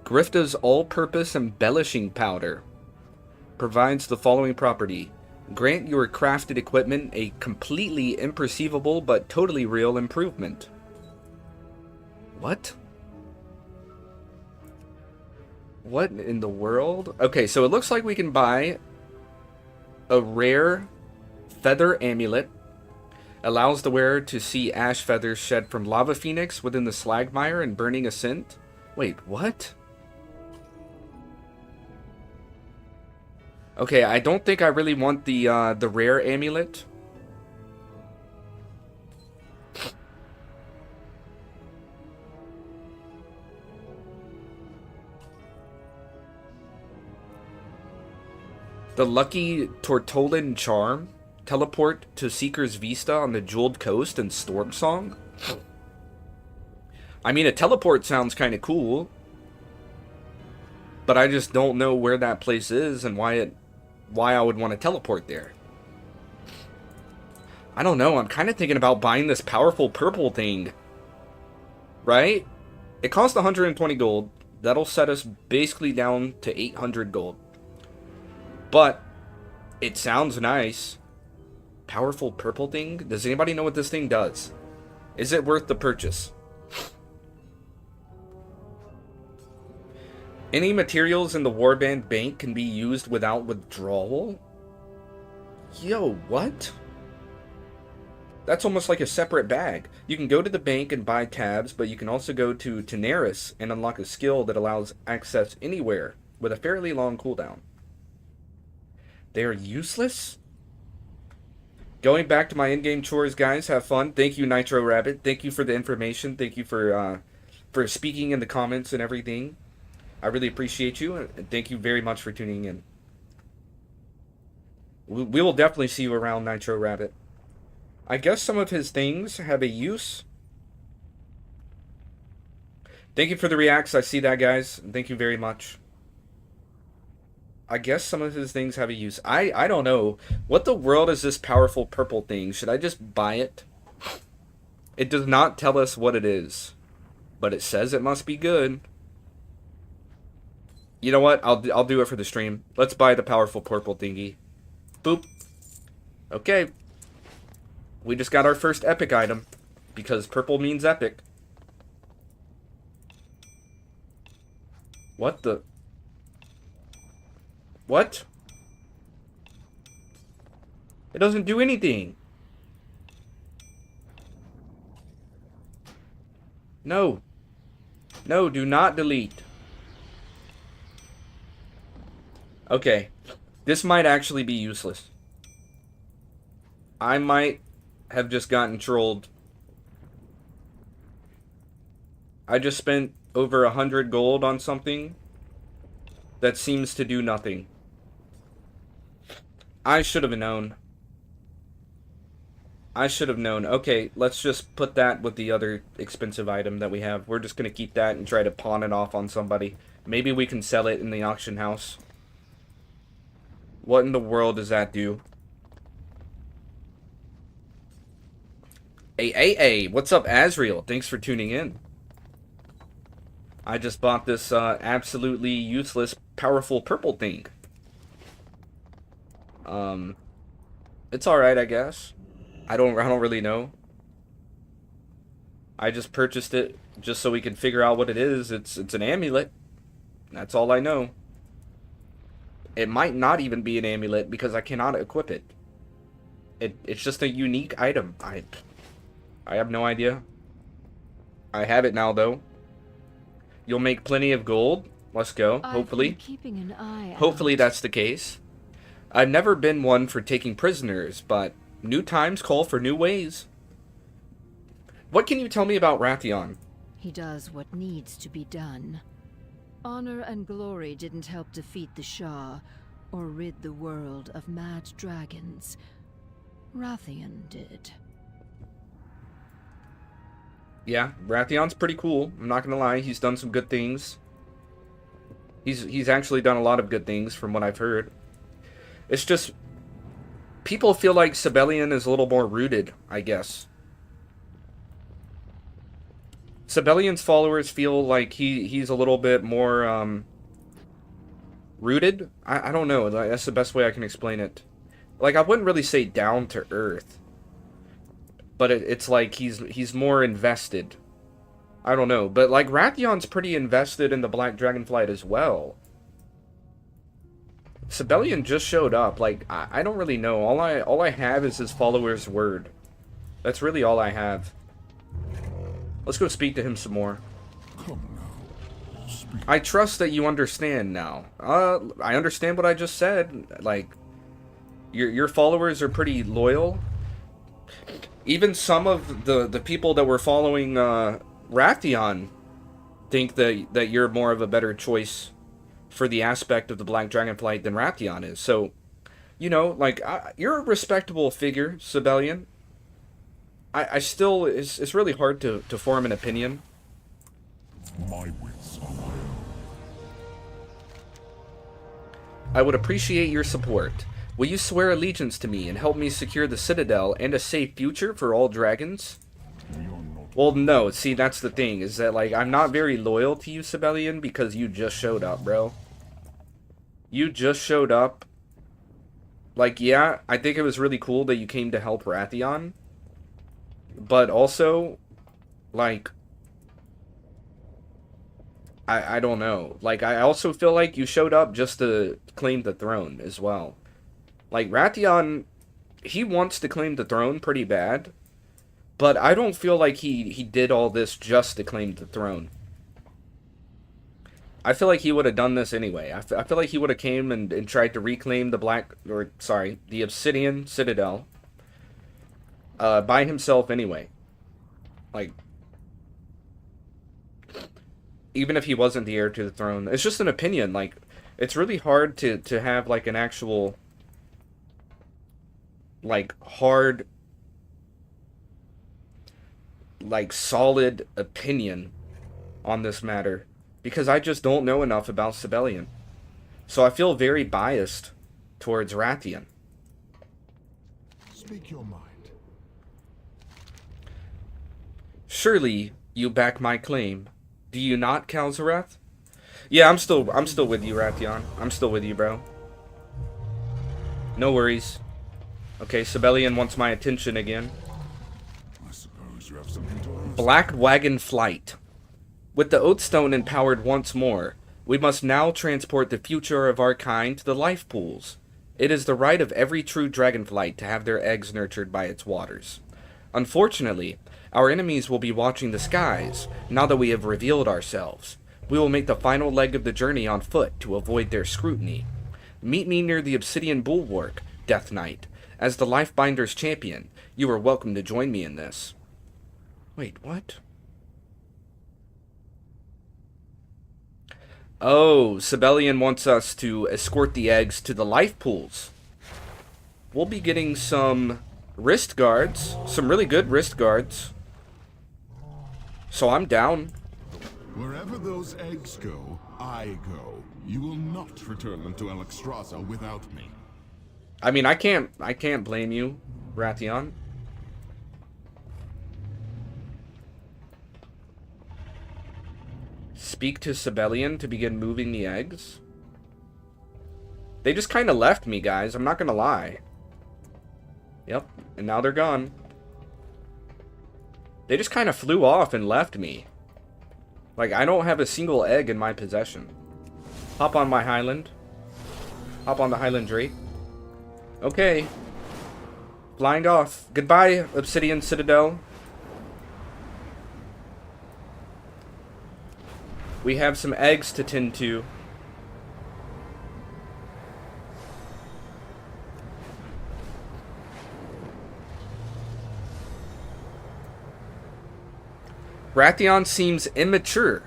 Grifta's all-purpose embellishing powder provides the following property. Grant your crafted equipment a completely imperceivable but totally real improvement. What? What in the world? Okay, so it looks like we can buy a rare feather amulet. Allows the wearer to see ash feathers shed from lava phoenix within the slagmire and burning ascent. Wait, what? Okay, I don't think I really want the rare amulet. The lucky Tortolin charm. Teleport to Seeker's Vista on the Jeweled Coast and Stormsong? I mean, a teleport sounds kind of cool. But I just don't know where that place is and why I would want to teleport there. I don't know. I'm kind of thinking about buying this powerful purple thing. Right? It costs 120 gold. That'll set us basically down to 800 gold. But it sounds nice. Powerful purple thing? Does anybody know what this thing does? Is it worth the purchase? Any materials in the Warband bank can be used without withdrawal? Yo, what? That's almost like a separate bag. You can go to the bank and buy tabs, but you can also go to Tenaris and unlock a skill that allows access anywhere with a fairly long cooldown. They are useless? Going back to my in-game chores, guys. Have fun. Thank you, Nitro Rabbit. Thank you for the information. Thank you for speaking in the comments and everything. I really appreciate you, and thank you very much for tuning in. We will definitely see you around, Nitro Rabbit. I guess some of his things have a use. Thank you for the reacts. I see that, guys. Thank you very much. I guess some of his things have a use. I don't know. What the world is this powerful purple thing? Should I just buy it? It does not tell us what it is, but it says it must be good. You know what? I'll do it for the stream. Let's buy the powerful purple thingy. Boop. Okay. We just got our first epic item, because purple means epic. What the? What? It doesn't do anything. No. No, do not delete. Okay. This might actually be useless. I might have just gotten trolled. I just spent over 100 gold on something that seems to do nothing. I should have known. I should have known. Okay, let's just put that with the other expensive item that we have. We're just going to keep that and try to pawn it off on somebody. Maybe we can sell it in the auction house. What in the world does that do? Hey, what's up, Azriel? Thanks for tuning in. I just bought this absolutely useless, powerful purple thing. It's alright, I guess. I don't really know. I just purchased it just so we can figure out what it is. It's an amulet. That's all I know. It might not even be an amulet because I cannot equip it. It's just a unique item. I have no idea. I have it now, though. You'll make plenty of gold. Let's go. Hopefully. Keeping an eye Hopefully that's the case. I've never been one for taking prisoners, but new times call for new ways. What can you tell me about Wrathion? He does what needs to be done. Honor and glory didn't help defeat the Shah or rid the world of mad dragons. Wrathion did. Yeah, Wrathion's pretty cool. I'm not gonna lie, he's done some good things. He's actually done a lot of good things from what I've heard. It's just people feel like Sabellian is a little more rooted, I guess. Sabellian's followers feel like he's a little bit more rooted. I don't know. That's the best way I can explain it. Like, I wouldn't really say down to earth, but it's like he's more invested. I don't know, but like Wrathion's pretty invested in the Black Dragonflight as well. Sabellian just showed up. Like, I don't really know. All I have is his followers' word. That's really all I have. Let's go speak to him some more. I trust that you understand now. I understand what I just said. Like, your followers are pretty loyal. Even some of the people that were following Wrathion think that you're more of a better choice for the aspect of the Black Dragonflight than Wrathion is. So, you know, like, you're a respectable figure, Sabellian. I still, it's really hard to form an opinion. My wits are my own. I would appreciate your support. Will you swear allegiance to me and help me secure the Citadel and a safe future for all dragons? Well, no. See, that's the thing, is that, like, I'm not very loyal to you, Sabellian, because you just showed up, bro. You just showed up. Like, yeah, I think it was really cool that you came to help Wrathion. But also, like, I don't know. Like, I also feel like you showed up just to claim the throne as well. Like, Wrathion, he wants to claim the throne pretty bad. But I don't feel like he did all this just to claim the throne. I feel like he would have done this anyway. I feel like he would have came and tried to reclaim the Obsidian Citadel by himself anyway. Like, even if he wasn't the heir to the throne. It's just an opinion. Like, it's really hard to have, like, an actual, like, hard, like, solid opinion on this matter, because I just don't know enough about Sabellian. So I feel very biased towards Wrathion. Speak your mind. Surely you back my claim. Do you not, Kalzarath? Yeah, I'm still with you, Wrathion. I'm still with you, bro. No worries. Okay, Sabellian wants my attention again. I suppose you have something to ask. Black Dragonflight. With the Oathstone empowered once more, we must now transport the future of our kind to the life pools. It is the right of every true dragonflight to have their eggs nurtured by its waters. Unfortunately, our enemies will be watching the skies now that we have revealed ourselves. We will make the final leg of the journey on foot to avoid their scrutiny. Meet me near the Obsidian Bulwark, Death Knight. As the Lifebinder's champion, you are welcome to join me in this. Wait, what? Oh, Sabellian wants us to escort the eggs to the life pools. We'll be getting some wrist guards, some really good wrist guards. So I'm down. Wherever those eggs go, I go. You will not return them to Alexstrasza without me. I mean, I can't blame you, Wrathion. Speak to Sabellian to begin moving the eggs. They just kind of left me, guys. I'm not gonna lie. Yep, and now they're gone. They just kind of flew off and left me. Like, I don't have a single egg in my possession. Hop on my Highland. Hop on the Highland Drake. Okay. Flying off. Goodbye, Obsidian Citadel. We have some eggs to tend to. Wrathion seems immature.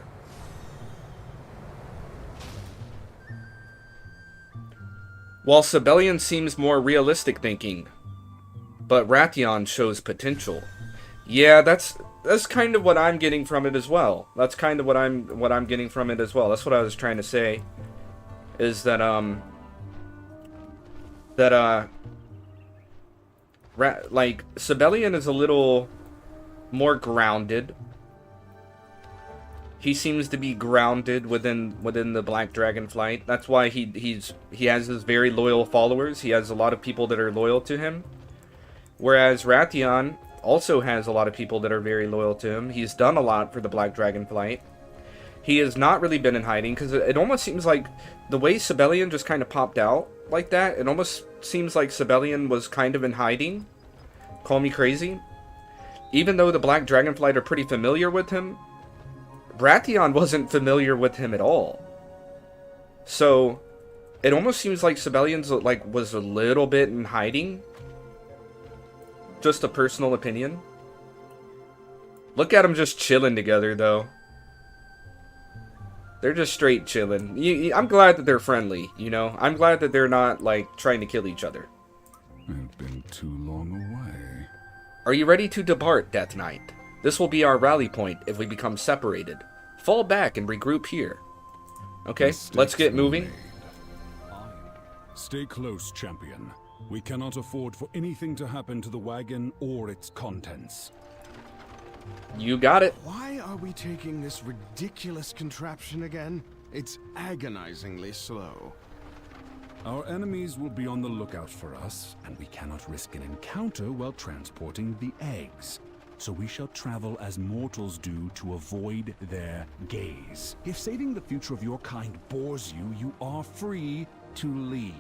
While Sabellian seems more realistic thinking. But Wrathion shows potential. Yeah, that's kind of what I'm getting from it as well. That's kind of what I'm getting from it as well. That's what I was trying to say. Is that like Sabellian is a little more grounded. He seems to be grounded within the Black Dragonflight. That's why he has his very loyal followers. He has a lot of people that are loyal to him. Whereas Wrathion also has a lot of people that are very loyal to him. He's done a lot for the Black Dragonflight. He has not really been in hiding, because it almost seems like the way Sabellian just kind of popped out like that, it almost seems like Sabellian was kind of in hiding. Call me crazy. Even though the Black Dragonflight are pretty familiar with him, Wrathion wasn't familiar with him at all. So, it almost seems like Sabellian's was a little bit in hiding. Just a personal opinion. Look at them just chilling together, though. They're just straight chilling. I'm glad that they're friendly, you know? I'm glad that they're not, like, trying to kill each other. I've been too long away. Are you ready to depart, Death Knight? This will be our rally point if we become separated. Fall back and regroup here. Okay, let's get moving. Stay close, champion. We cannot afford for anything to happen to the wagon or its contents. You got it. Why are we taking this ridiculous contraption again? It's agonizingly slow. Our enemies will be on the lookout for us, and we cannot risk an encounter while transporting the eggs. So we shall travel as mortals do to avoid their gaze. If saving the future of your kind bores you, you are free to leave.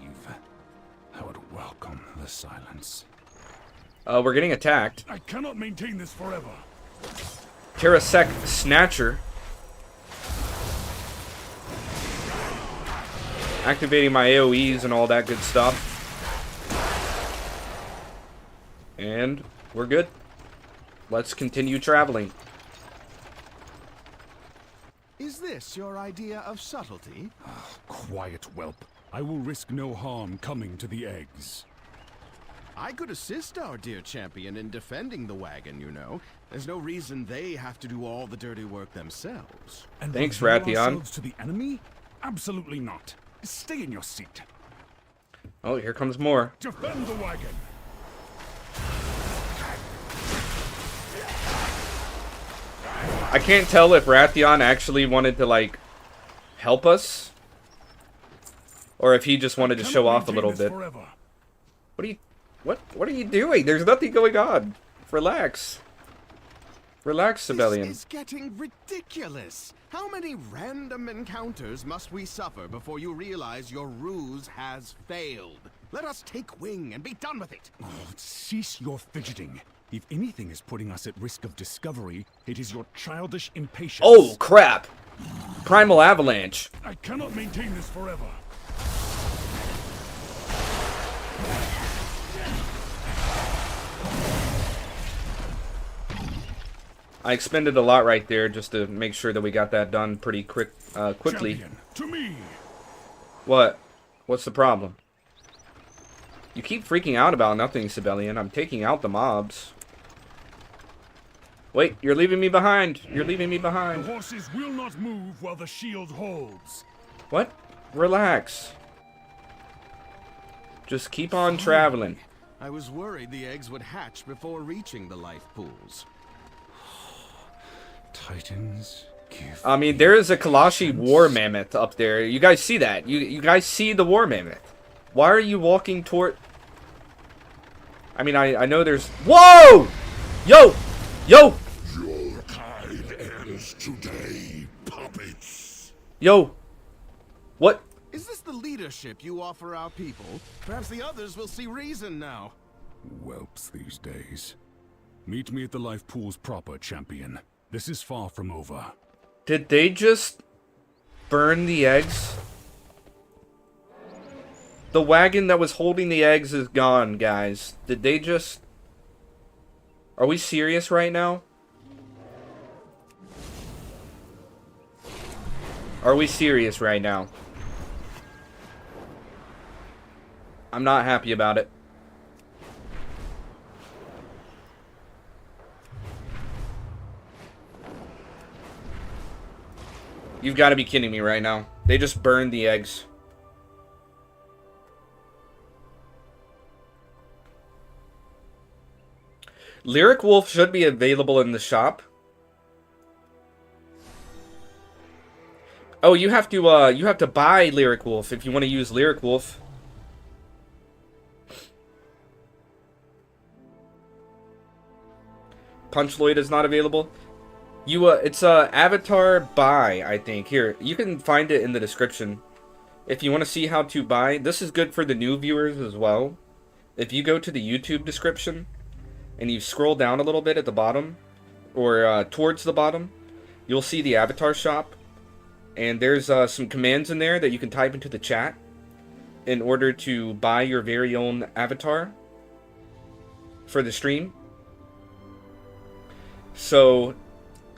I would welcome the silence. We're getting attacked. I cannot maintain this forever. Terrasec Snatcher. Activating my AoEs and all that good stuff. And we're good. Let's continue traveling. Is this your idea of subtlety? Quiet, whelp. I will risk no harm coming to the eggs. I could assist our dear champion in defending the wagon, you know. There's no reason they have to do all the dirty work themselves. And thanks, reveal Wrathion. ourselves to the enemy? Absolutely not. Stay in your seat. Oh, here comes more. Defend the wagon. I can't tell if Wrathion actually wanted to, like, help us, or if he just wanted to show off a little bit. What are you doing? There's nothing going on. Relax. Relax, Sabellian. This is getting ridiculous. How many random encounters must we suffer before you realize your ruse has failed? Let us take wing and be done with it. Oh, cease your fidgeting. If anything is putting us at risk of discovery, it is your childish impatience. Oh, crap. Primal Avalanche. I cannot maintain this forever. I expended a lot right there just to make sure that we got that done pretty quickly. Champion, to me. What? What's the problem? You keep freaking out about nothing, Sabellian. I'm taking out the mobs. Wait, you're leaving me behind. You're leaving me behind. The horses will not move while the shield holds. What? Relax. Just keep on traveling. I was worried the eggs would hatch before reaching the life pools. Titans, I mean, there is a Kalashi war mammoth up there. You guys see that? You guys see the war mammoth. Why are you walking toward... I mean, I know there's... Whoa! Yo! Yo! Your kind ends today, puppets. Yo! What? Is this the leadership you offer our people? Perhaps the others will see reason now. Whelps these days. Meet me at the life pools proper, champion. This is far from over. Did they just burn the eggs? The wagon that was holding the eggs is gone, guys. Did they just... Are we serious right now? Are we serious right now? I'm not happy about it. You've got to be kidding me right now. They just burned the eggs. Lyric Wolf should be available in the shop. Oh, you have to buy Lyric Wolf if you want to use Lyric Wolf. Punch Lloyd is not available. It's avatar buy, I think. Here, you can find it in the description. If you want to see how to buy, this is good for the new viewers as well. If you go to the YouTube description and you scroll down a little bit at the bottom, or towards the bottom, you'll see the avatar shop. And there's some commands in there that you can type into the chat in order to buy your very own avatar for the stream. So...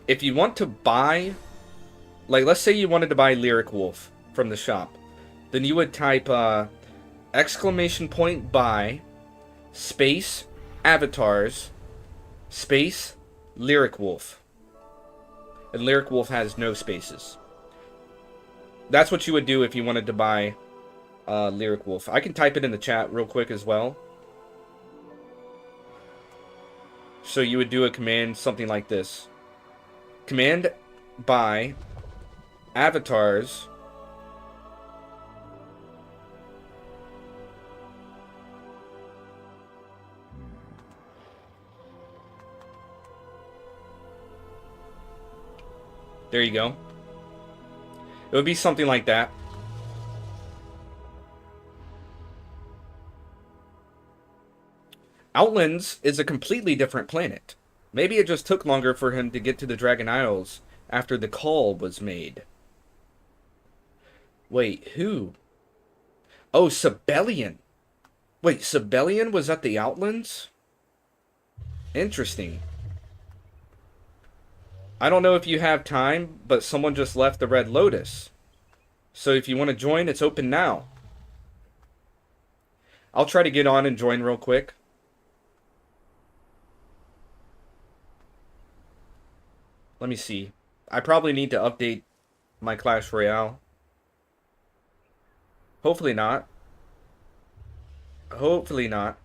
if you want to buy, like, let's say you wanted to buy Lyric Wolf from the shop, then you would type !buy space avatars space Lyric Wolf. And Lyric Wolf has no spaces. That's what you would do if you wanted to buy Lyric Wolf. I can type it in the chat real quick as well. So you would do a command something like this. Command by avatars there you go. It would be something like that. Outlands is a completely different planet. Maybe it just took longer for him to get to the Dragon Isles after the call was made. Wait, who? Oh, Sabellian. Wait, Sabellian was at the Outlands? Interesting. I don't know if you have time, but someone just left the Red Lotus. So if you want to join, it's open now. I'll try to get on and join real quick. Let me see. I probably need to update my Clash Royale. Hopefully not. Hopefully not.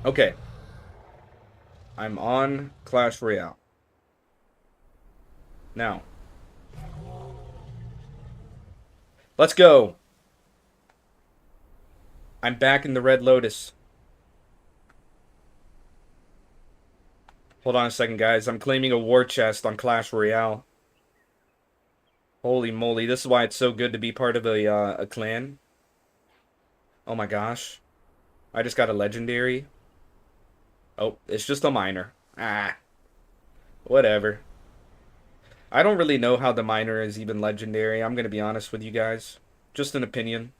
Okay. I'm on Clash Royale. Now. Let's go. I'm back in the Red Lotus. Hold on a second, guys. I'm claiming a war chest on Clash Royale. Holy moly. This is why it's so good to be part of a clan. Oh my gosh. I just got a legendary. Oh, it's just a minor. Ah. Whatever. I don't really know how the minor is even legendary. I'm going to be honest with you guys. Just an opinion.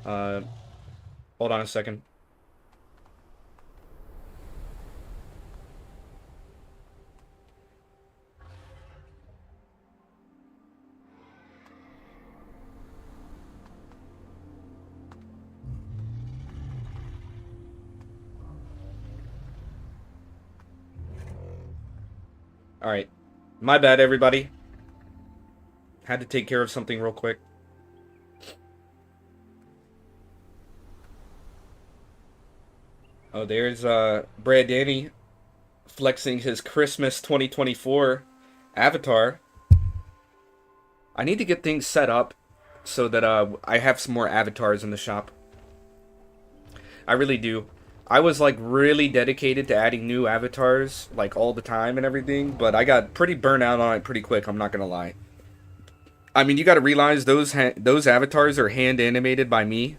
Hold on a second. Alright. My bad, everybody. Had to take care of something real quick. Oh, there's Djaradin flexing his Christmas 2024 avatar. I need to get things set up so that I have some more avatars in the shop. I really do. I was like really dedicated to adding new avatars like all the time and everything, but I got pretty burnt out on it pretty quick, I'm not gonna lie. I mean, you gotta realize those avatars are hand animated by me.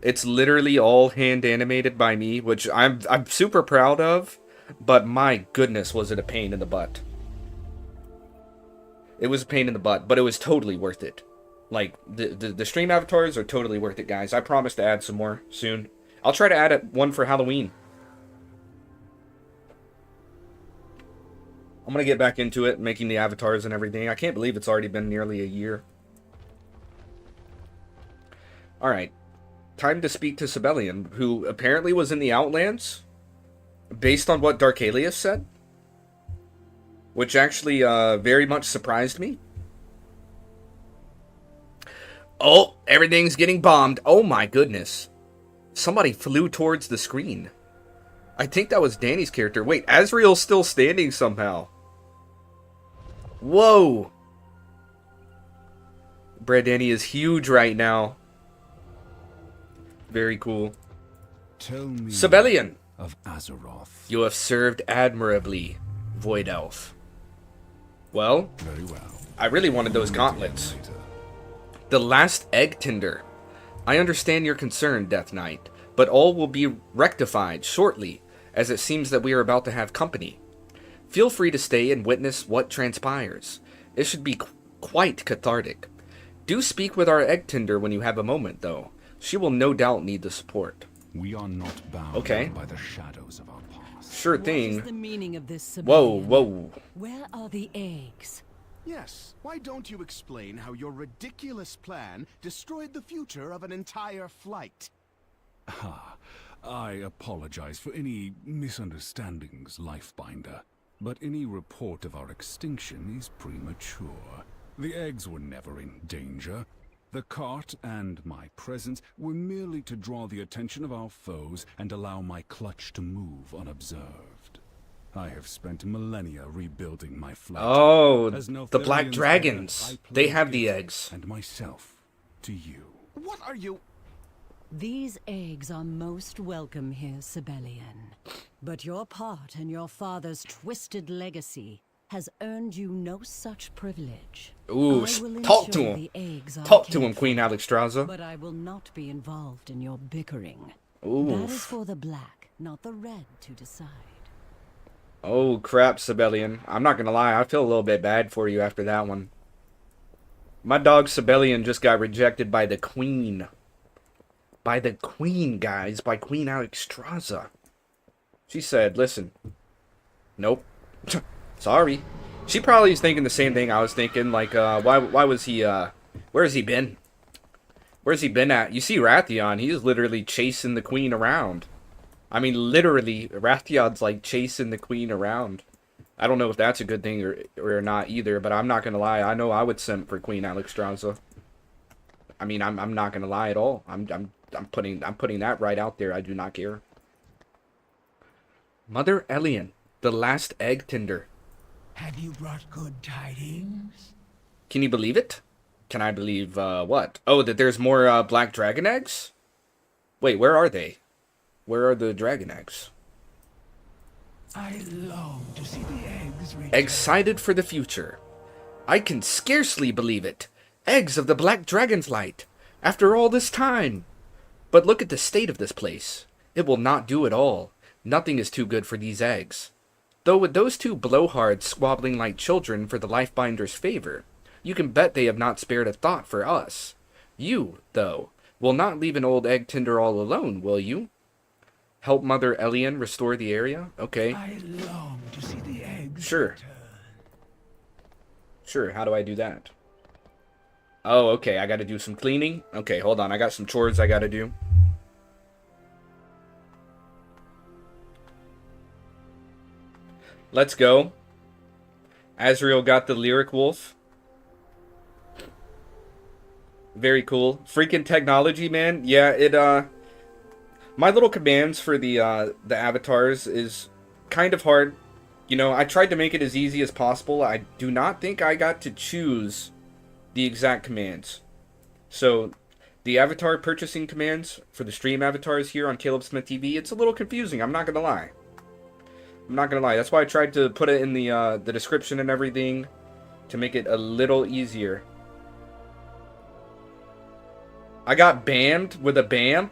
It's literally all hand animated by me, which I'm super proud of, but my goodness was it a pain in the butt. It was a pain in the butt, but it was totally worth it. Like, the stream avatars are totally worth it, guys. I promise to add some more soon. I'll try to add one for Halloween. I'm going to get back into it, making the avatars and everything. I can't believe it's already been nearly a year. Alright. Time to speak to Sabellian, who apparently was in the Outlands, based on what Darkalius said. Which actually very much surprised me. Oh, everything's getting bombed. Oh my goodness. Somebody flew towards the screen. I think that was Danny's character. Wait, Azrael's still standing somehow. Whoa. Danny is huge right now. Very cool. Tell me Sabellian of Azeroth. You have served admirably, Void Elf. Well, very well. I really wanted those gauntlets. The last egg tinder. I understand your concern, Death Knight, but all will be rectified shortly, as it seems that we are about to have company. Feel free to stay and witness what transpires. It should be quite cathartic. Do speak with our egg tinder when you have a moment, though. She will no doubt need the support. We are not bound by the shadows of our past. Sure thing. What is the meaning of this, Sabellian? Whoa. Where are the eggs? Yes, why don't you explain how your ridiculous plan destroyed the future of an entire flight? I apologize for any misunderstandings, Lifebinder. But any report of our extinction is premature. The eggs were never in danger. The cart and my presence were merely to draw the attention of our foes and allow my clutch to move unobserved. I have spent millennia rebuilding my flight. Oh, As the Black Neltharion's Dragons. heir, I They pledge have the it eggs. And myself to you. What are you... These eggs are most welcome here, Sabellian. But your part in your father's twisted legacy has earned you no such privilege. Ooh, I will talk to ensure him. the eggs are Talk to him, cared Queen for, Alexstrasza. But I will not be involved in your bickering. Ooh. That is for the black, not the red, to decide. Oh, crap, Sabellian. I'm not gonna lie, I feel a little bit bad for you after that one. My dog Sabellian just got rejected by the Queen. By the Queen, guys. By Queen Alexstrasza. She said, listen. Nope. Sorry. She probably is thinking the same thing I was thinking. Like, why was he, where has he been? Where's he been at? You see Wrathion, he's literally chasing the Queen around. I mean, literally, Wrathion's like chasing the Queen around. I don't know if that's a good thing or not either, but I'm not gonna lie. I know I would simp for Queen Alexstrasza. I mean, I'm not gonna lie at all. I'm putting that right out there. I do not care. Mother Elian, the last egg tender. Have you brought good tidings? Can you believe it? Can I believe what? Oh, that there's more black dragon eggs? Wait, where are they? Where are the dragon eggs? I long to see the eggs return. Excited for the future. I can scarcely believe it. Eggs of the Black Dragonflight. After all this time. But look at the state of this place. It will not do at all. Nothing is too good for these eggs. Though with those two blowhards squabbling like children for the Lifebinder's favor, you can bet they have not spared a thought for us. You, though, will not leave an old egg tender all alone, will you? Help Mother Elian restore the area? Okay. I long to see the eggs Sure. return. Sure, how do I do that? Oh, okay, I gotta do some cleaning? Okay, hold on, I got some chores I gotta do. Let's go. Azrael got the Lyric Wolf. Very cool. Freaking technology, man. Yeah, it, my little commands for the avatars is kind of hard. You know, I tried to make it as easy as possible. I do not think I got to choose the exact commands. So, the avatar purchasing commands for the stream avatars here on Caleb Smith TV, it's a little confusing, I'm not gonna lie. I'm not gonna lie. That's why I tried to put it in the description and everything to make it a little easier. I got bammed with a bam?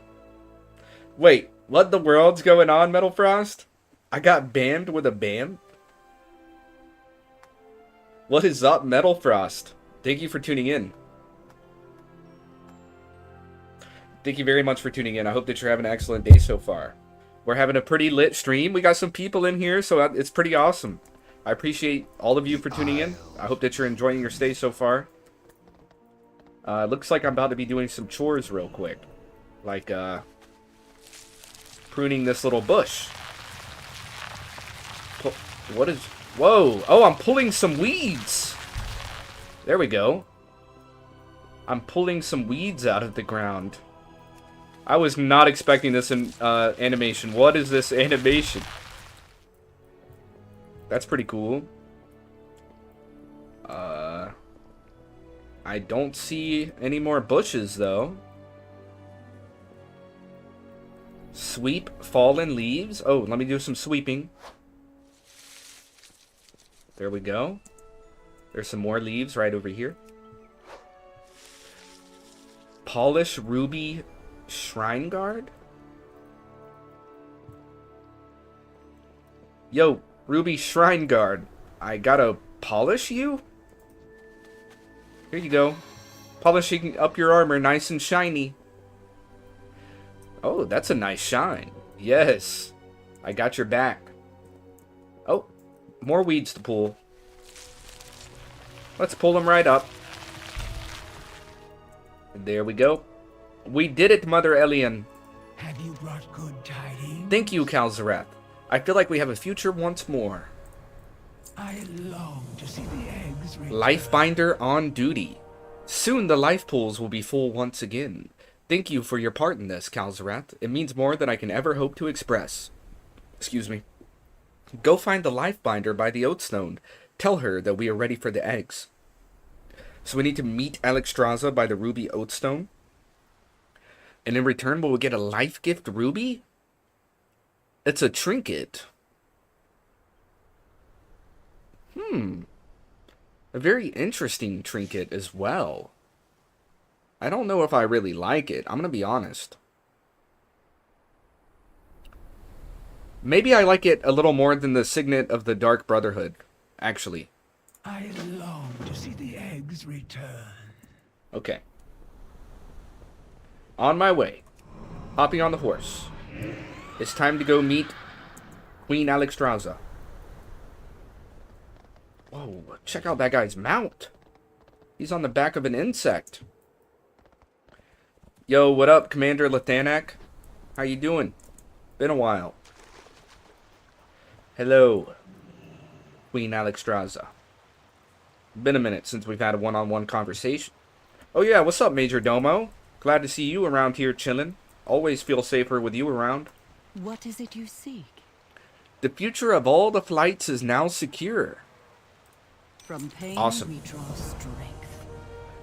Wait, what the world's going on, Metal Frost? I got bammed with a bam? What is up, Metal Frost? Thank you for tuning in. Thank you very much for tuning in. I hope that you're having an excellent day so far. We're having a pretty lit stream. We got some people in here, so it's pretty awesome. I appreciate all of you for tuning in. I hope that you're enjoying your stay so far. Looks like I'm about to be doing some chores real quick. Like, pruning this little bush. What is... Whoa! Oh, I'm pulling some weeds! There we go. I'm pulling some weeds out of the ground. I was not expecting this in animation. What is this animation? That's pretty cool. I don't see any more bushes, though. Sweep fallen leaves. Oh, let me do some sweeping. There we go. There's some more leaves right over here. Polish ruby shrine guard? Yo, ruby shrine guard. I gotta polish you? Here you go. Polishing up your armor nice and shiny. Oh, that's a nice shine. Yes. I got your back. Oh, more weeds to pull. Let's pull him right up. There we go. We did it, Mother Elian. Have you brought good tidings? Thank you, Kalzarath. I feel like we have a future once more. I long to see the eggs return. Lifebinder on duty. Soon the life pools will be full once again. Thank you for your part in this, Kalzarath. It means more than I can ever hope to express. Excuse me. Go find the Lifebinder by the Oathstone. Tell her that we are ready for the eggs. So we need to meet Alexstrasza by the Ruby Oathstone. And in return, will we get a life gift ruby? It's a trinket. A very interesting trinket as well. I don't know if I really like it. I'm going to be honest. Maybe I like it a little more than the Signet of the Dark Brotherhood, actually. I long to see the eggs return. Okay. On my way. Hopping on the horse. It's time to go meet Queen Alexstrasza. Whoa, check out that guy's mount. He's on the back of an insect. Yo, what up, Commander Lathanak? How you doing? Been a while. Hello, Queen Alexstrasza. Been a minute since we've had a one-on-one conversation. Oh yeah, what's up, Major Domo? Glad to see you around here chilling. Always feel safer with you around. What is it you seek? The future of all the flights is now secure. From pain Awesome. we draw strength.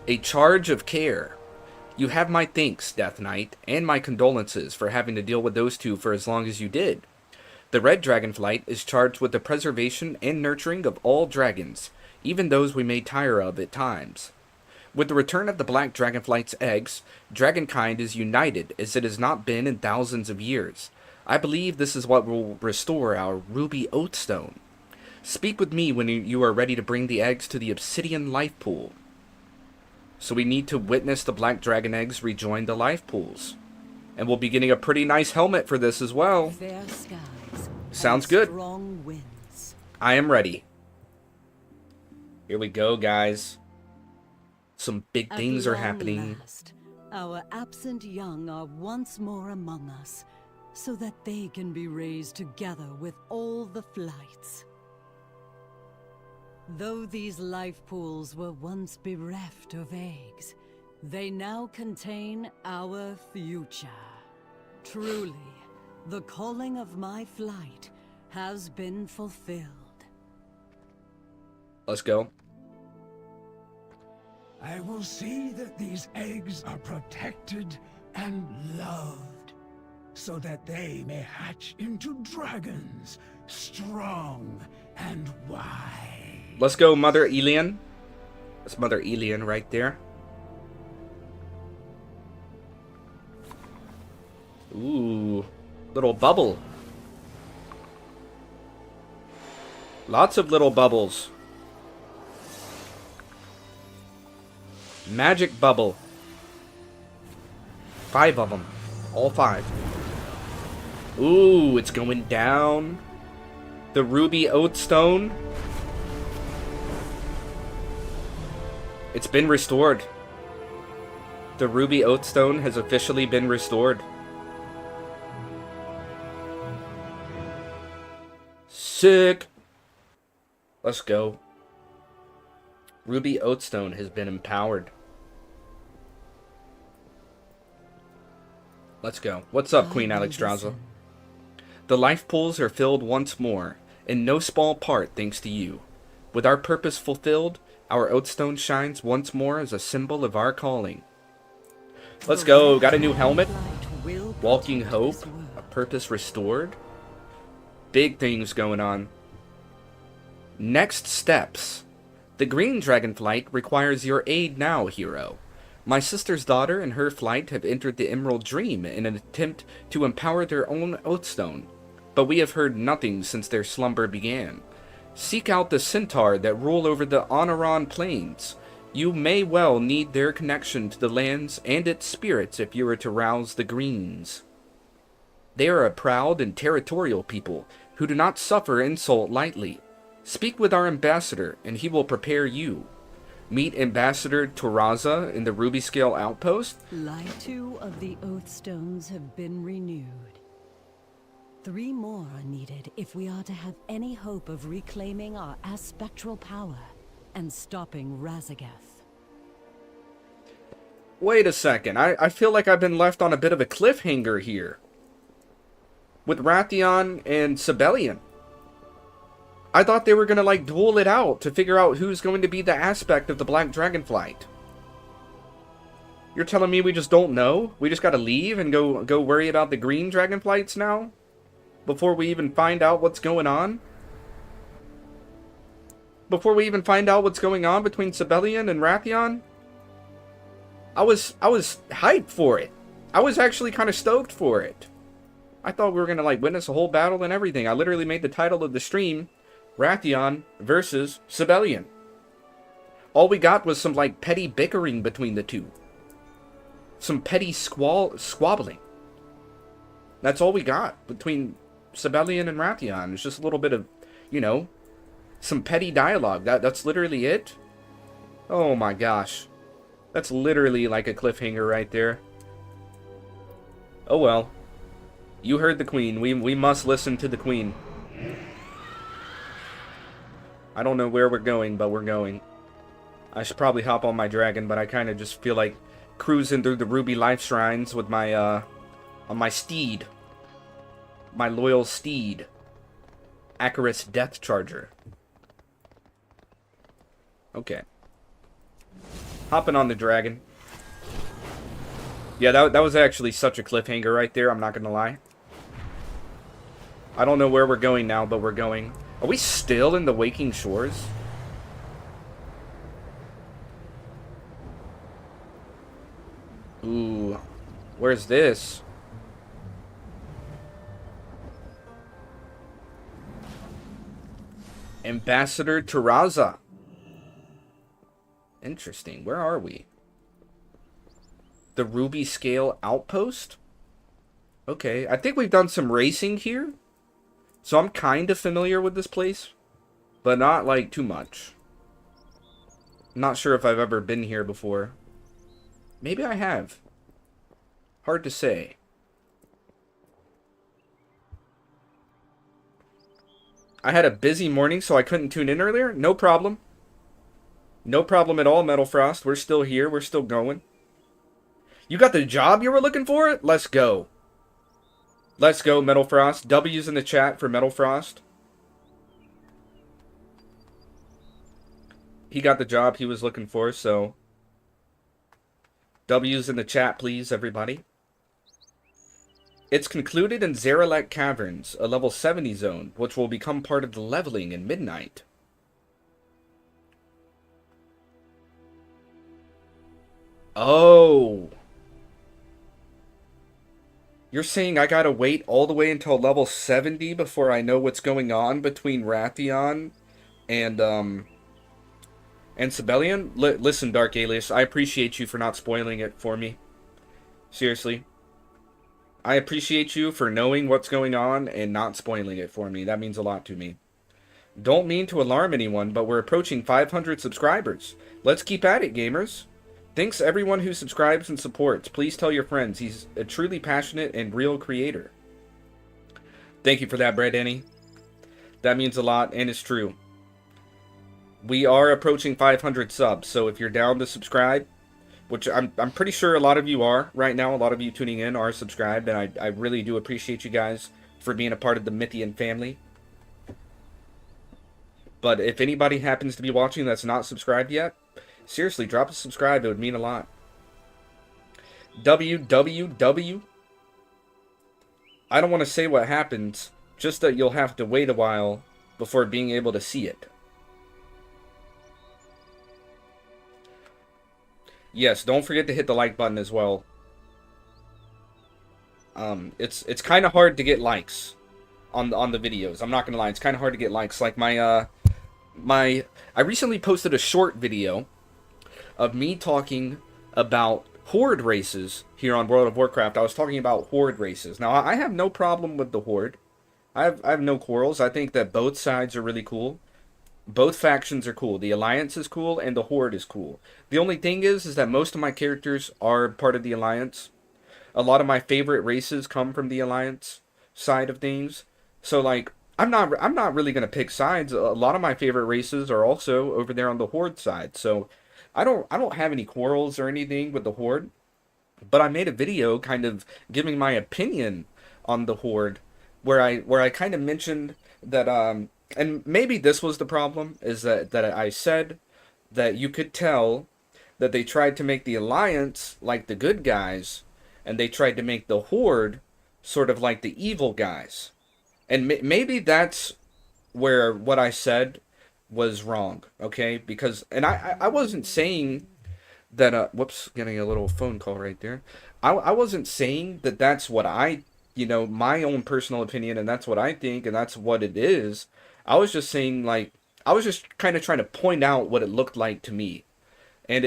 A charge of care. You have my thanks, Death Knight, and my condolences for having to deal with those two for as long as you did. The Red Dragonflight is charged with the preservation and nurturing of all dragons, even those we may tire of at times. With the return of the Black Dragonflight's eggs, dragonkind is united as it has not been in thousands of years. I believe this is what will restore our Ruby Oathstone. Speak with me when you are ready to bring the eggs to the Obsidian Life Pool. So we need to witness the Black Dragon eggs rejoin the life pools. And we'll be getting a pretty nice helmet for this as well. Fair skies. Sounds good. Strong winds. I am ready. Here we go, guys. Some big things are happening. Last, our absent young are once more among us, so that they can be raised together with all the flights. Though these life pools were once bereft of eggs, they now contain our future. Truly, the calling of my flight has been fulfilled. Let's go. I will see that these eggs are protected and loved, so that they may hatch into dragons, strong and wise. Let's go, Mother Elian. That's Mother Elian right there. Ooh, little bubble. Lots of little bubbles. Magic bubble. 5 of them. All 5. Ooh, it's going down. The Ruby Oathstone. It's been restored. The Ruby Oathstone has officially been restored. Sick. Let's go. Ruby Oathstone has been empowered. Let's go. What's up, Queen Alexstrasza? The life pools are filled once more, in no small part thanks to you. With our purpose fulfilled, our Oathstone shines once more as a symbol of our calling. Let's go. Got a new helmet. Walking Hope. A purpose restored. Big things going on. Next steps. The Green Dragonflight requires your aid now, hero. My sister's daughter and her flight have entered the Emerald Dream in an attempt to empower their own Oathstone, but we have heard nothing since their slumber began. Seek out the centaur that rule over the Honoron Plains. You may well need their connection to the lands and its spirits if you are to rouse the Greens. They are a proud and territorial people who do not suffer insult lightly. Speak with our ambassador, and he will prepare you. Meet Ambassador Taraza in the Ruby Scale Outpost. Light 2 of the Oathstones have been renewed. 3 more are needed if we are to have any hope of reclaiming our aspectral power and stopping Razagath. Wait a second, I feel like I've been left on a bit of a cliffhanger here. With Wrathion and Sabellian. I thought they were gonna like duel it out to figure out who's going to be the aspect of the Black Dragonflight. You're telling me we just don't know? We just gotta leave and go worry about the green Dragonflights now? Before we even find out what's going on? Before we even find out what's going on between Sabellian and Wrathion? I was hyped for it. I was actually kind of stoked for it. I thought we were gonna like witness a whole battle and everything. I literally made the title of the stream Wrathion versus Sabellian. All we got was some like petty bickering between the two. Some petty squabbling. That's all we got between Sabellian and Wrathion. It's just a little bit of, you know, some petty dialogue. That's literally it. Oh my gosh. That's literally like a cliffhanger right there. Oh well. You heard the queen. We must listen to the queen. I don't know where we're going, but we're going. I should probably hop on my dragon, but I kind of just feel like cruising through the ruby life shrines with my, on my steed. My loyal steed. Acarus Death Charger. Okay. Hopping on the dragon. Yeah, that was actually such a cliffhanger right there, I'm not gonna lie. I don't know where we're going now, but we're going. Are we still in the Waking Shores? Ooh. Where's this? Ambassador Taraza. Interesting. Where are we? The Ruby Scale Outpost? Okay. I think we've done some racing here. So I'm kind of familiar with this place. But not, like, too much. Not sure if I've ever been here before. Maybe I have. Hard to say. I had a busy morning, so I couldn't tune in earlier. No problem. No problem at all, Metal Frost. We're still here. We're still going. You got the job you were looking for? Let's go. Let's go, Metal Frost. W's in the chat for Metal Frost. He got the job he was looking for, so... W's in the chat, please, everybody. It's concluded in Zaralek Caverns, a level 70 zone, which will become part of the leveling in Midnight. Oh. You're saying I gotta wait all the way until level 70 before I know what's going on between Wrathion and Sabellian? Listen, Dark Alias, I appreciate you for not spoiling it for me. Seriously. I appreciate you for knowing what's going on and not spoiling it for me. That means a lot to me. Don't mean to alarm anyone, but we're approaching 500 subscribers. Let's keep at it, gamers. Thanks everyone who subscribes and supports. Please tell your friends. He's a truly passionate and real creator. Thank you for that, Brad Denny. That means a lot, and it's true. We are approaching 500 subs, so if you're down to subscribe, which I'm pretty sure a lot of you are right now, a lot of you tuning in are subscribed, and I really do appreciate you guys for being a part of the Mythian family. But if anybody happens to be watching that's not subscribed yet, seriously, drop a subscribe. It would mean a lot. WWW. I don't want to say what happens, just that you'll have to wait a while before being able to see it. Yes, don't forget to hit the like button as well. It's kind of hard to get likes on the videos. I'm not gonna lie, it's kind of hard to get likes. Like I recently posted a short video of me talking about horde races here on World of Warcraft. I was talking about horde races. Now, I have no problem with the horde. I have no quarrels. I think that both sides are really cool. Both factions are cool. The Alliance is cool and the Horde is cool. The only thing is that most of my characters are part of the Alliance. A lot of my favorite races come from the Alliance side of things. So like I'm not really gonna pick sides. A lot of my favorite races are also over there on the Horde side. So I don't have any quarrels or anything with the Horde. But I made a video kind of giving my opinion on the Horde, where I kind of mentioned that and maybe this was the problem, is that I said that you could tell that they tried to make the Alliance like the good guys, and they tried to make the Horde sort of like the evil guys. And maybe that's where what I said was wrong, okay? Because, and I wasn't saying that, whoops, getting a little phone call right there. I wasn't saying that that's what I, my own personal opinion, and that's what I think, and that's what it is. I was just saying, like, I was just kind of trying to point out what it looked like to me. And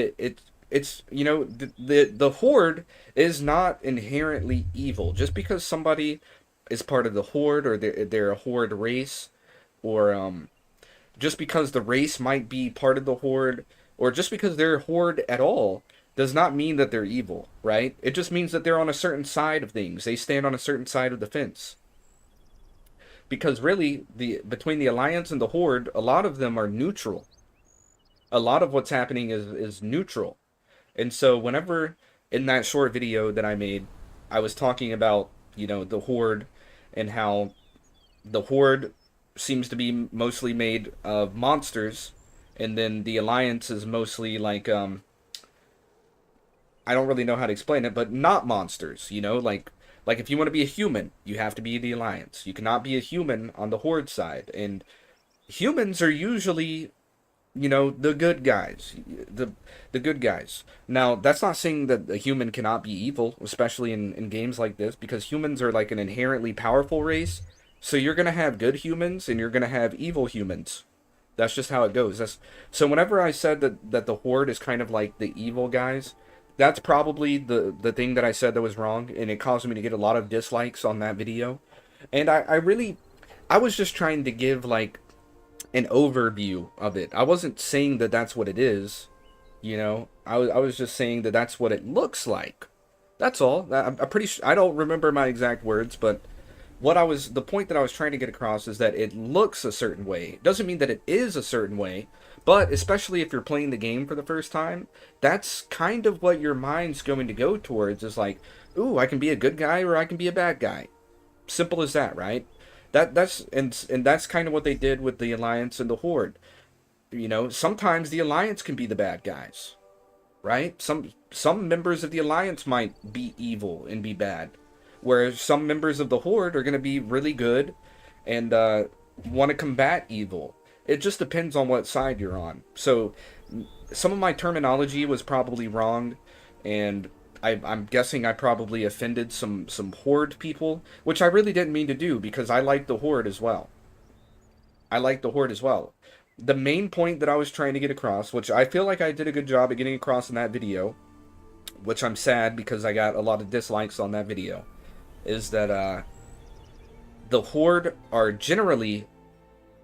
it's the Horde is not inherently evil. Just because somebody is part of the Horde, or they're a Horde race, or just because the race might be part of the Horde, or just because they're a Horde at all, does not mean that they're evil, right? It just means that they're on a certain side of things. They stand on a certain side of the fence. Because really, between the Alliance and the Horde, a lot of them are neutral. A lot of what's happening is neutral. And so whenever, in that short video that I made, I was talking about, the Horde, and how the Horde seems to be mostly made of monsters, and then the Alliance is mostly like, I don't really know how to explain it, but not monsters, like if you want to be a human, you have to be the Alliance. You cannot be a human on the Horde side, and humans are usually, the good guys, the good guys. Now, that's not saying that a human cannot be evil, especially in games like this, because humans are like an inherently powerful race. So you're gonna have good humans and you're gonna have evil humans. That's just how it goes. So whenever I said that the Horde is kind of like the evil guys, that's probably the thing that I said that was wrong, and it caused me to get a lot of dislikes on that video. And I was just trying to give like an overview of it. I wasn't saying that that's what it is, I was just saying that that's what it looks like. That's all. I'm pretty sure, I don't remember my exact words, but the point that I was trying to get across is that it looks a certain way. It doesn't mean that it is a certain way, but especially if you're playing the game for the first time, that's kind of what your mind's going to go towards, is like, ooh, I can be a good guy or I can be a bad guy. Simple as that, right? That's kind of what they did with the Alliance and the Horde. Sometimes the Alliance can be the bad guys, right? Some members of the Alliance might be evil and be bad, whereas some members of the Horde are going to be really good and want to combat evil. It just depends on what side you're on. So some of my terminology was probably wrong, and I'm guessing I probably offended some Horde people, which I really didn't mean to do, because I like the Horde as well. The main point that I was trying to get across, which I feel like I did a good job of getting across in that video, which I'm sad because I got a lot of dislikes on that video, is that the Horde are generally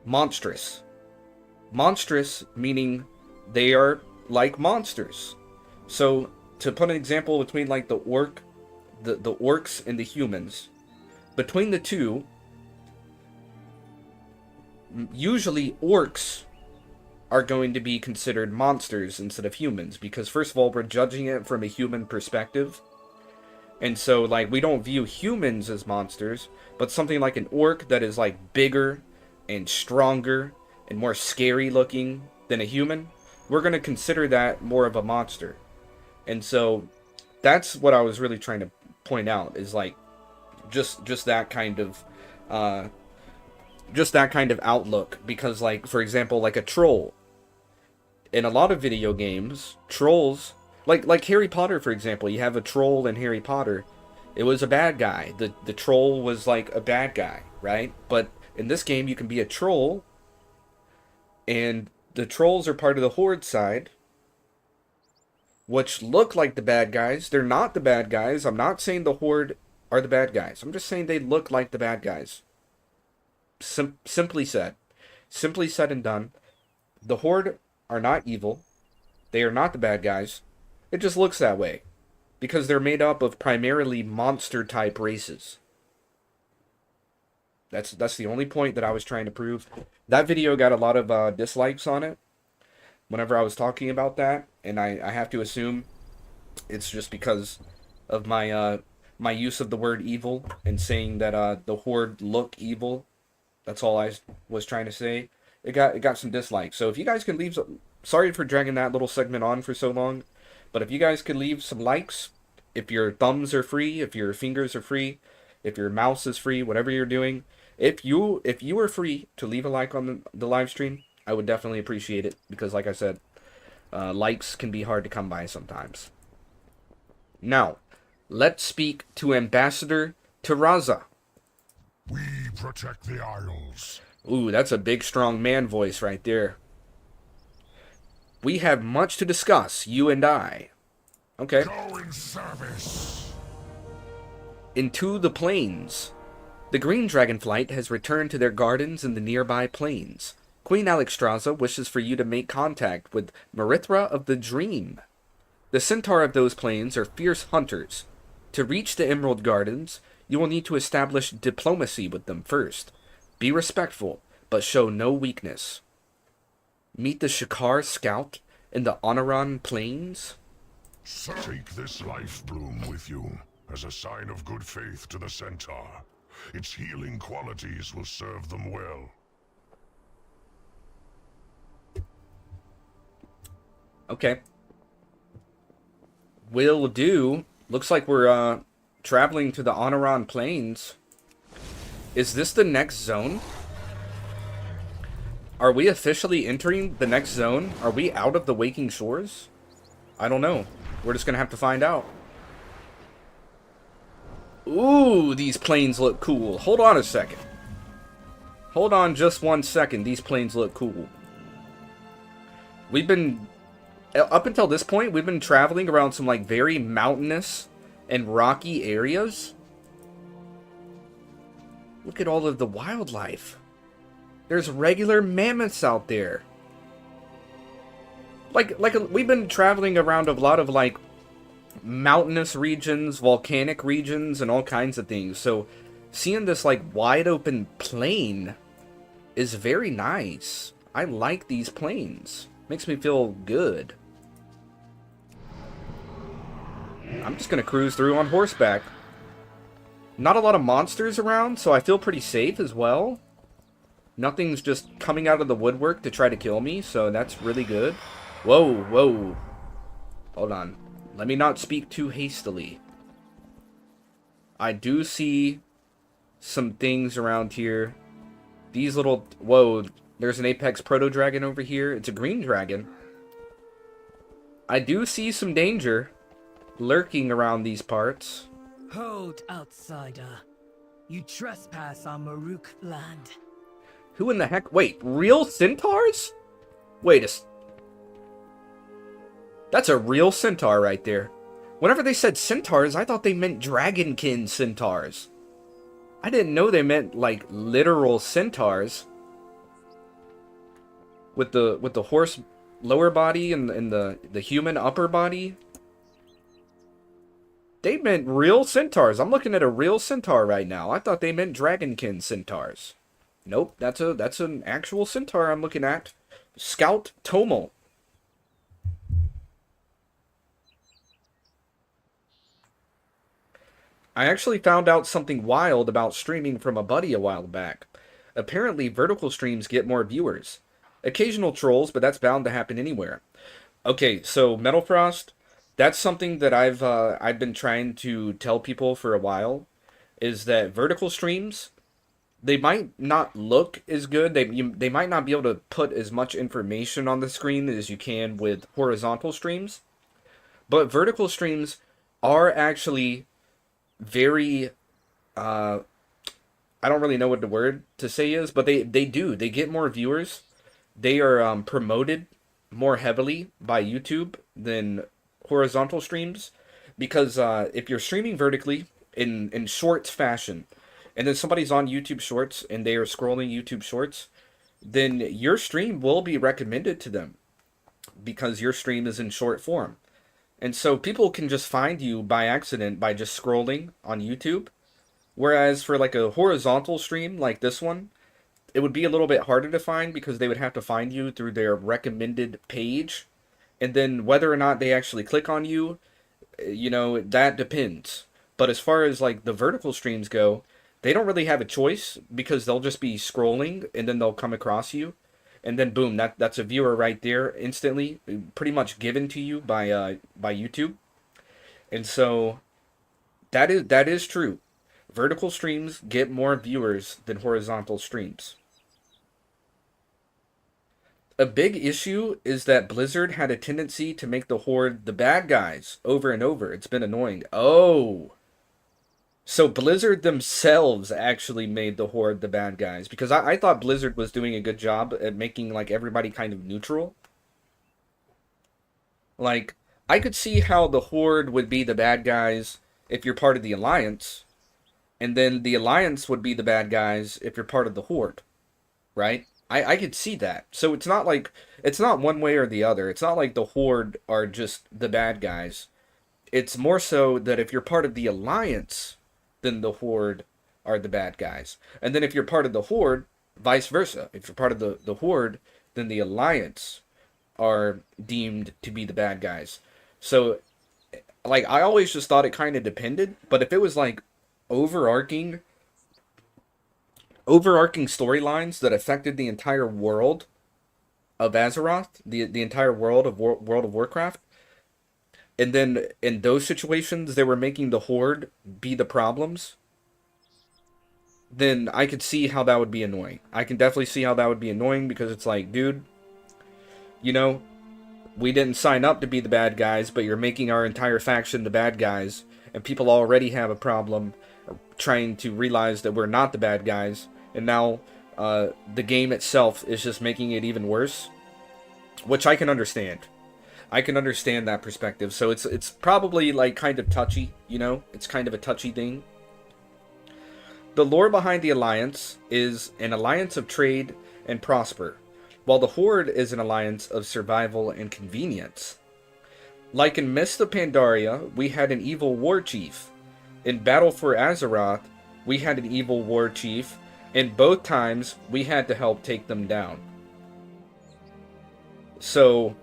monstrous. Monstrous meaning they are like monsters. So, to put an example between like the orcs and the humans, between the two, usually orcs are going to be considered monsters instead of humans, because first of all, we're judging it from a human perspective. And so, like, we don't view humans as monsters, but something like an orc that is, like, bigger and stronger and more scary looking than a human, we're going to consider that more of a monster. And so, that's what I was really trying to point out, is, like, just that kind of, outlook. Because, like, for example, like a troll. In a lot of video games, trolls... Like Harry Potter, for example. You have a troll in Harry Potter. It was a bad guy. The troll was like a bad guy, right? But in this game, you can be a troll, and the trolls are part of the Horde side, which look like the bad guys. They're not the bad guys. I'm not saying the Horde are the bad guys. I'm just saying they look like the bad guys. Simply said. Simply said and done. The Horde are not evil. They are not the bad guys. It just looks that way. Because they're made up of primarily monster-type races. That's the only point that I was trying to prove. That video got a lot of dislikes on it whenever I was talking about that. And I have to assume it's just because of my my use of the word evil and saying that the Horde look evil. That's all I was trying to say. It got some dislikes. So if you guys can leave... Sorry for dragging that little segment on for so long. But if you guys could leave some likes, if your thumbs are free, if your fingers are free, if your mouse is free, whatever you're doing, if you are free to leave a like on the live stream, I would definitely appreciate it. Because like I said, likes can be hard to come by sometimes. Now, let's speak to Ambassador Teraza. We protect the Isles. Ooh, that's a big, strong man voice right there. We have much to discuss, you and I. Okay. Go in service. Into the plains. The Green Dragonflight has returned to their gardens in the nearby plains. Queen Alexstrasza wishes for you to make contact with Marithra of the Dream. The centaur of those plains are fierce hunters. To reach the Emerald Gardens, you will need to establish diplomacy with them first. Be respectful, but show no weakness. Meet the Shakar Scout in the Onaran Plains. Take this life bloom with you as a sign of good faith to the centaur. Its healing qualities will serve them well. Okay. Will do. Looks like we're traveling to the Onaran Plains. Is this the next zone? Are we officially entering the next zone? Are we out of the Waking Shores? I don't know. We're just gonna have to find out. Ooh, these plains look cool. Hold on a second. Hold on just 1 second. These plains look cool. We've been... Up until this point, we've been traveling around some, like, very mountainous and rocky areas. Look at all of the wildlife. There's regular mammoths out there. Like we've been traveling around a lot of, like, mountainous regions, volcanic regions, and all kinds of things. So, seeing this, like, wide open plain is very nice. I like these plains. Makes me feel good. I'm just gonna cruise through on horseback. Not a lot of monsters around, so I feel pretty safe as well. Nothing's just coming out of the woodwork to try to kill me, so that's really good. Whoa, whoa. Hold on. Let me not speak too hastily. I do see some things around here. These little... Whoa, there's an Apex Proto-Dragon over here. It's a green dragon. I do see some danger lurking around these parts. Hold, outsider. You trespass on Maruk land. Who in the heck? Wait, real centaurs? Wait a... That's a real centaur right there. Whenever they said centaurs, I thought they meant dragonkin centaurs. I didn't know they meant, like, literal centaurs. With the horse lower body and the human upper body. They meant real centaurs. I'm looking at a real centaur right now. I thought they meant dragonkin centaurs. Nope, that's an actual centaur I'm looking at. Scout Tomal. I actually found out something wild about streaming from a buddy a while back. Apparently, vertical streams get more viewers. Occasional trolls, but that's bound to happen anywhere. Okay, so Metal Frost, that's something that I've been trying to tell people for a while, is that vertical streams, they might not look as good. They might not be able to put as much information on the screen as you can with horizontal streams. But vertical streams are actually very, I don't really know what the word to say is, but they get more viewers. They are promoted more heavily by YouTube than horizontal streams, because if you're streaming vertically in shorts fashion, and then somebody's on YouTube Shorts and they are scrolling YouTube Shorts, then your stream will be recommended to them because your stream is in short form. And so people can just find you by accident by just scrolling on YouTube. Whereas for like a horizontal stream like this one, it would be a little bit harder to find because they would have to find you through their recommended page. And then whether or not they actually click on you, that depends. But as far as like the vertical streams go, they don't really have a choice because they'll just be scrolling and then they'll come across you. And then boom, that's a viewer right there instantly, pretty much given to you by YouTube. And so that is true. Vertical streams get more viewers than horizontal streams. A big issue is that Blizzard had a tendency to make the Horde the bad guys over and over. It's been annoying. Oh. So Blizzard themselves actually made the Horde the bad guys. Because I thought Blizzard was doing a good job at making like everybody kind of neutral. Like, I could see how the Horde would be the bad guys if you're part of the Alliance. And then the Alliance would be the bad guys if you're part of the Horde. Right? I could see that. So it's not like, it's not one way or the other. It's not like the Horde are just the bad guys. It's more so that if you're part of the Alliance, then the Horde are the bad guys. And then if you're part of the Horde, vice versa. If you're part of the Horde, then the Alliance are deemed to be the bad guys. So, like, I always just thought it kind of depended. But if it was like overarching storylines that affected the entire world of Azeroth, the entire world of World of Warcraft, and then in those situations they were making the Horde be the problems, then I could see how that would be annoying. I can definitely see how that would be annoying because it's like, dude, we didn't sign up to be the bad guys, but you're making our entire faction the bad guys, and people already have a problem trying to realize that we're not the bad guys. And now the game itself is just making it even worse, which I can understand. I can understand that perspective. So it's probably like kind of touchy, It's kind of a touchy thing. The lore behind the Alliance is an alliance of trade and prosper, while the Horde is an alliance of survival and convenience. Like in Mist of Pandaria, we had an evil war chief. In Battle for Azeroth, we had an evil war chief. And both times, we had to help take them down. So,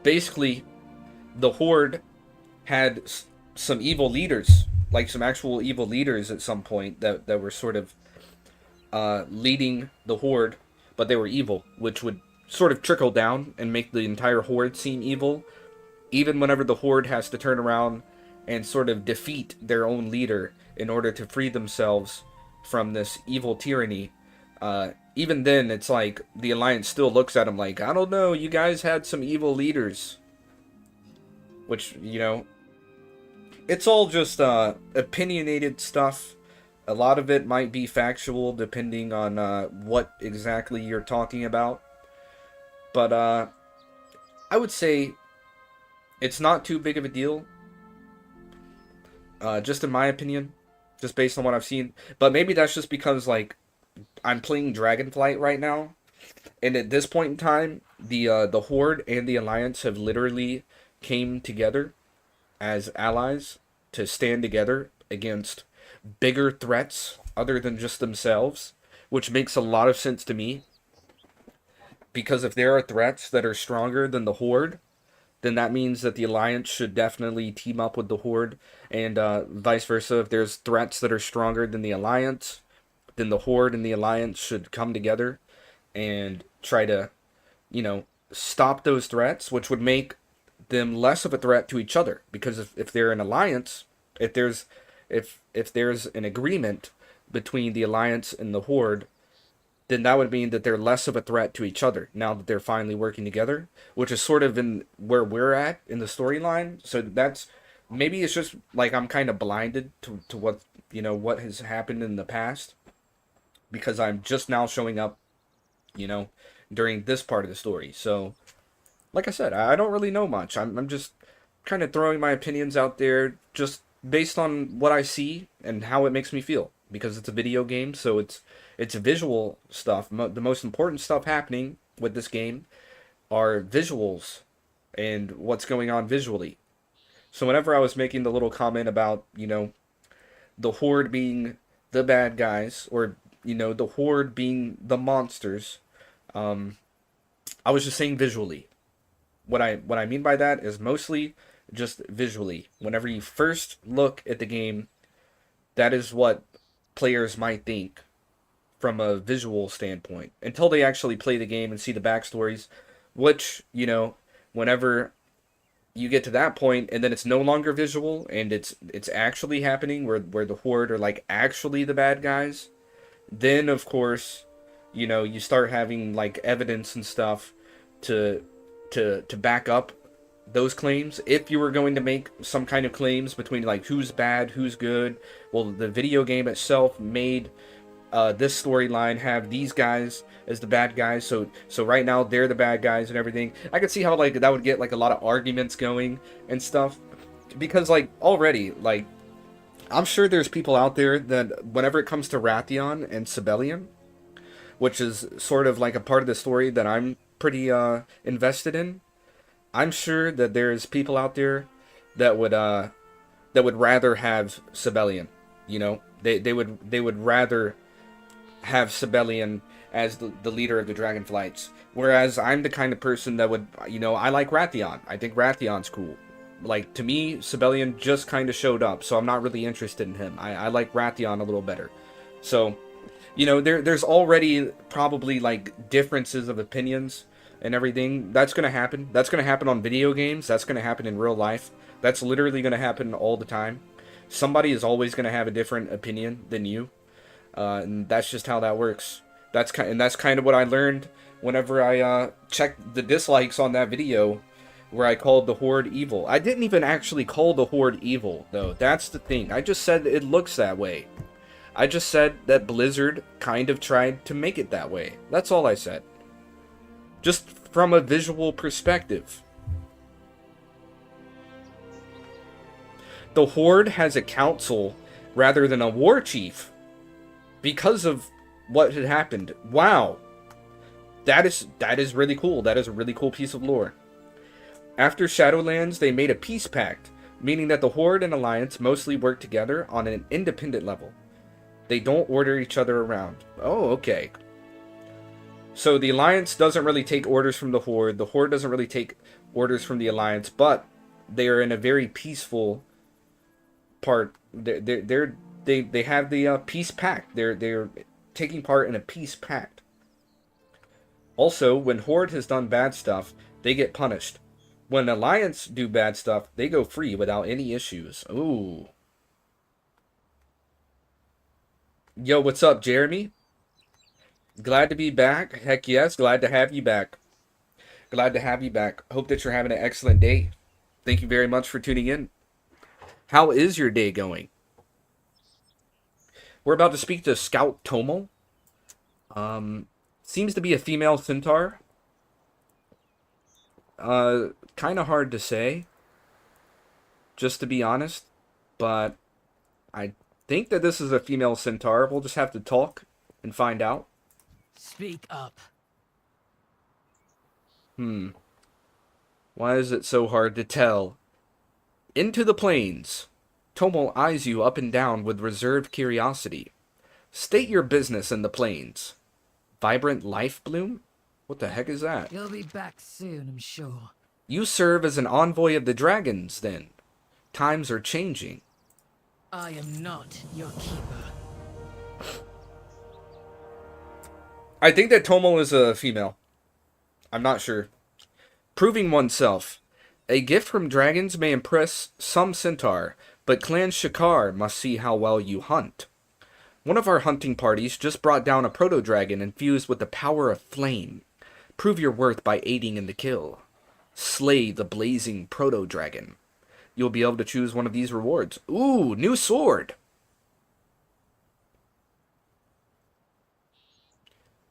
basically, the Horde had some evil leaders, like some actual evil leaders at some point that were sort of leading the Horde, but they were evil, which would sort of trickle down and make the entire Horde seem evil, even whenever the Horde has to turn around and sort of defeat their own leader in order to free themselves from this evil tyranny. Even then, it's like the Alliance still looks at them like, I don't know, you guys had some evil leaders. Which, it's all just opinionated stuff. A lot of it might be factual depending on what exactly you're talking about. But I would say it's not too big of a deal. Just in my opinion. Just based on what I've seen. But maybe that's just because, like, I'm playing Dragonflight right now. And at this point in time, the Horde and the Alliance have literally came together as allies to stand together against bigger threats other than just themselves. Which makes a lot of sense to me. Because if there are threats that are stronger than the Horde, then that means that the Alliance should definitely team up with the Horde, and vice versa. If there's threats that are stronger than the Alliance, then the Horde and the Alliance should come together and try to, stop those threats, which would make them less of a threat to each other. Because if they're an alliance, if there's an agreement between the Alliance and the Horde, then that would mean that they're less of a threat to each other now that they're finally working together, which is sort of in where we're at in the storyline. So that's, maybe it's just like I'm kind of blinded to what, what has happened in the past, because I'm just now showing up, during this part of the story. So, like I said, I don't really know much. I'm just kind of throwing my opinions out there just based on what I see and how it makes me feel. because it's a video game, so it's visual stuff. The most important stuff happening with this game are visuals and what's going on visually. So whenever I was making the little comment about, you know, the Horde being the bad guys, or, you know, the Horde being the monsters, I was just saying visually. What I mean by that is mostly just visually. Whenever you first look at the game, that is what players might think from a visual standpoint, until they actually play the game and see the backstories, which, you know, whenever you get to that point and then it's no longer visual and it's actually happening, where the Horde are like actually the bad guys, then of course, you know, you start having like evidence and stuff to back up those claims. If you were going to make some kind of claims between like who's bad, who's good, well, the video game itself made this storyline have these guys as the bad guys, so right now they're the bad guys and everything. I could see how like that would get like a lot of arguments going and stuff, because like already, like, I'm sure there's people out there that whenever it comes to Wrathion and Sabellian, which is sort of like a part of the story that I'm pretty invested in, I'm sure that there's people out there that would rather have Sabellian. You know, they would rather have Sabellian as the leader of the Dragonflights, whereas I'm the kind of person that would, you know, I like Wrathion. I think Wrathion's cool. Like, to me, Sabellian just kind of showed up, so I'm not really interested in him. I like Wrathion a little better. So, you know, there's already probably like differences of opinions and everything. That's going to happen. That's going to happen on video games. That's going to happen in real life. That's literally going to happen all the time. Somebody is always going to have a different opinion than you. And that's just how that works. That's kind of what I learned whenever I checked the dislikes on that video where I called the Horde evil. I didn't even actually call the Horde evil, though. That's the thing. I just said it looks that way. I just said that Blizzard kind of tried to make it that way. That's all I said. Just from a visual perspective. The Horde has a council rather than a war chief because of what had happened. Wow. That is really cool. That is a really cool piece of lore. After Shadowlands, they made a peace pact, meaning that the Horde and Alliance mostly work together on an independent level. They don't order each other around. Oh, okay. So the Alliance doesn't really take orders from the Horde. The Horde doesn't really take orders from the Alliance, but they are in a very peaceful part. They have the peace pact. They're taking part in a peace pact. Also, when Horde has done bad stuff, they get punished. When Alliance do bad stuff, they go free without any issues. Ooh. Yo, what's up, Jeremy? Glad to be back. Heck yes, glad to have you back. Glad to have you back. Hope that you're having an excellent day. Thank you very much for tuning in. How is your day going? We're about to speak to Scout Tomo. Seems to be a female centaur. Kind of hard to say, just to be honest, but I think that this is a female centaur. We'll just have to talk and find out. Speak up. Why is it so hard to tell? Into the plains. Tomo eyes you up and down with reserved curiosity. State your business in the plains. Vibrant life bloom? What the heck is that? You'll be back soon, I'm sure. You serve as an envoy of the dragons, then. Times are changing. I am not your keeper. I think that Tomo is a female. I'm not sure. Proving oneself. A gift from dragons may impress some centaur, but Clan Shakar must see how well you hunt. One of our hunting parties just brought down a proto-dragon infused with the power of flame. Prove your worth by aiding in the kill. Slay the blazing proto-dragon. You'll be able to choose one of these rewards. Ooh, new sword!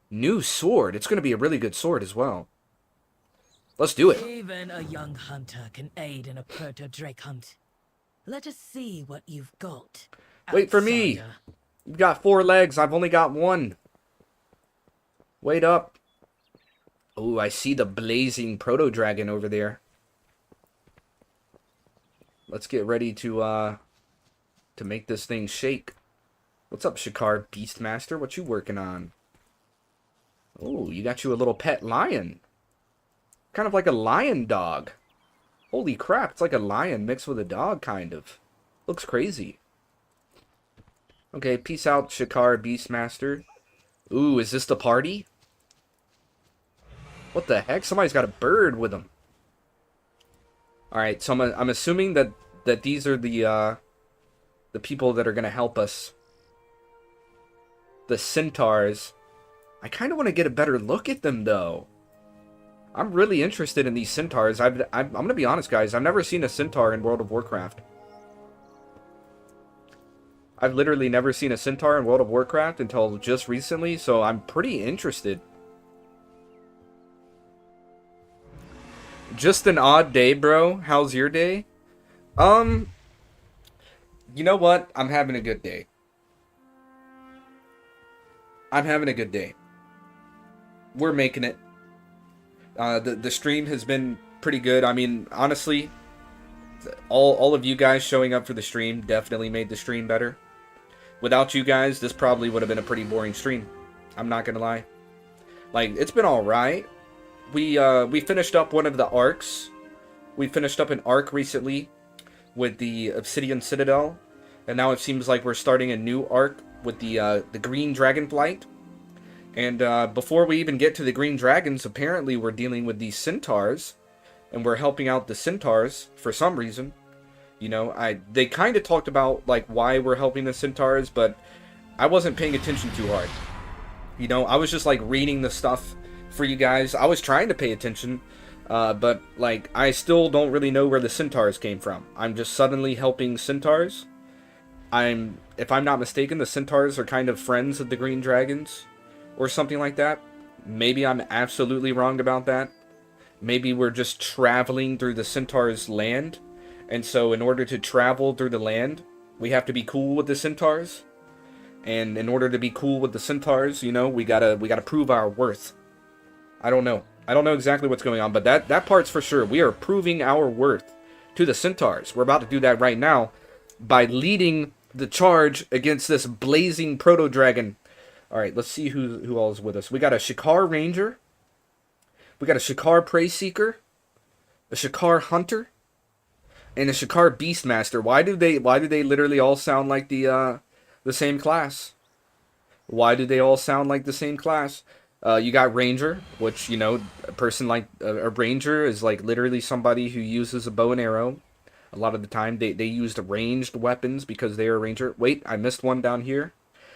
New sword. It's going to be a really good sword as well. Let's do it. Even a young hunter can aid in a proto-drake hunt. Let us see what you've got. Wait for me. You've got 4 legs. I've only got 1. Wait up. Oh, I see the blazing proto-dragon over there. Let's get ready to make this thing shake. What's up, Shakar Beastmaster? What you working on? Oh, you got you a little pet lion. Kind of like a lion dog. Holy crap, it's like a lion mixed with a dog, kind of. Looks crazy. Okay, peace out, Shakar Beastmaster. Ooh, is this the party? What the heck? Somebody's got a bird with them. Alright, so I'm assuming that these are the people that are going to help us. The centaurs. I kind of want to get a better look at them, though. I'm really interested in these centaurs. I'm going to be honest, guys. I've never seen a centaur in World of Warcraft. I've literally never seen a centaur in World of Warcraft until just recently, so I'm pretty interested. Just an odd day, bro. How's your day? You know what? I'm having a good day. I'm having a good day. We're making it. The stream has been pretty good. I mean, honestly, all of you guys showing up for the stream definitely made the stream better. Without you guys, this probably would have been a pretty boring stream. I'm not gonna lie. Like, it's been alright. We finished up one of the arcs. We finished up an arc recently with the Obsidian Citadel. And now it seems like we're starting a new arc with the Green Dragonflight. And before we even get to the Green Dragons, apparently we're dealing with these centaurs. And we're helping out the centaurs for some reason. You know, they kind of talked about like why we're helping the centaurs, but I wasn't paying attention too hard. You know, I was just like reading the stuff for you guys. I was trying to pay attention, but like I still don't really know where the centaurs came from. I'm just suddenly helping centaurs. If I'm not mistaken, the centaurs are kind of friends of the green dragons or something like that. Maybe I'm absolutely wrong about that. Maybe we're just traveling through the centaurs' land, and so in order to travel through the land, we have to be cool with the centaurs. And in order to be cool with the centaurs, you know, we gotta prove our worth. I don't know. I don't know exactly what's going on, but that part's for sure. We are proving our worth to the centaurs. We're about to do that right now by leading the charge against this blazing proto-dragon. Alright, let's see who all is with us. We got a Shakar Ranger. We got a Shakar Prey Seeker. A Shakar Hunter. And a Shakar Beastmaster. Why do they literally all sound like the same class? Why do they all sound like the same class? You got Ranger, which, you know, a person like a Ranger is like literally somebody who uses a bow and arrow. A lot of the time they used ranged weapons because they are a Ranger. Wait, I missed one down here.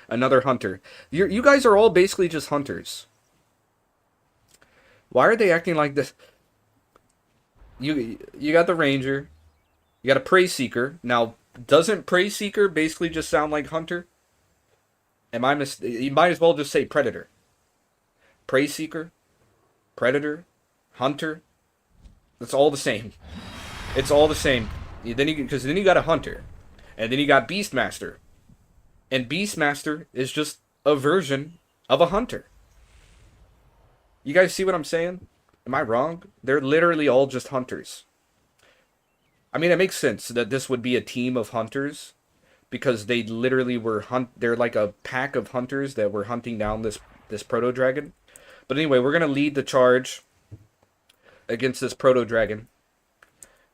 Another Hunter. You guys are all basically just hunters. Why are they acting like this? You got the Ranger. You got a Prey Seeker. Now, doesn't Prey Seeker basically just sound like Hunter? You might as well just say Predator. Prey Seeker, Predator, Hunter. It's all the same. It's all the same. Because then you got a Hunter, and then you got Beastmaster, and Beastmaster is just a version of a Hunter. You guys see what I'm saying? Am I wrong? They're literally all just hunters. I mean, it makes sense that this would be a team of hunters, because they literally were they're like a pack of hunters that were hunting down this proto-dragon. But anyway, we're going to lead the charge against this proto-dragon.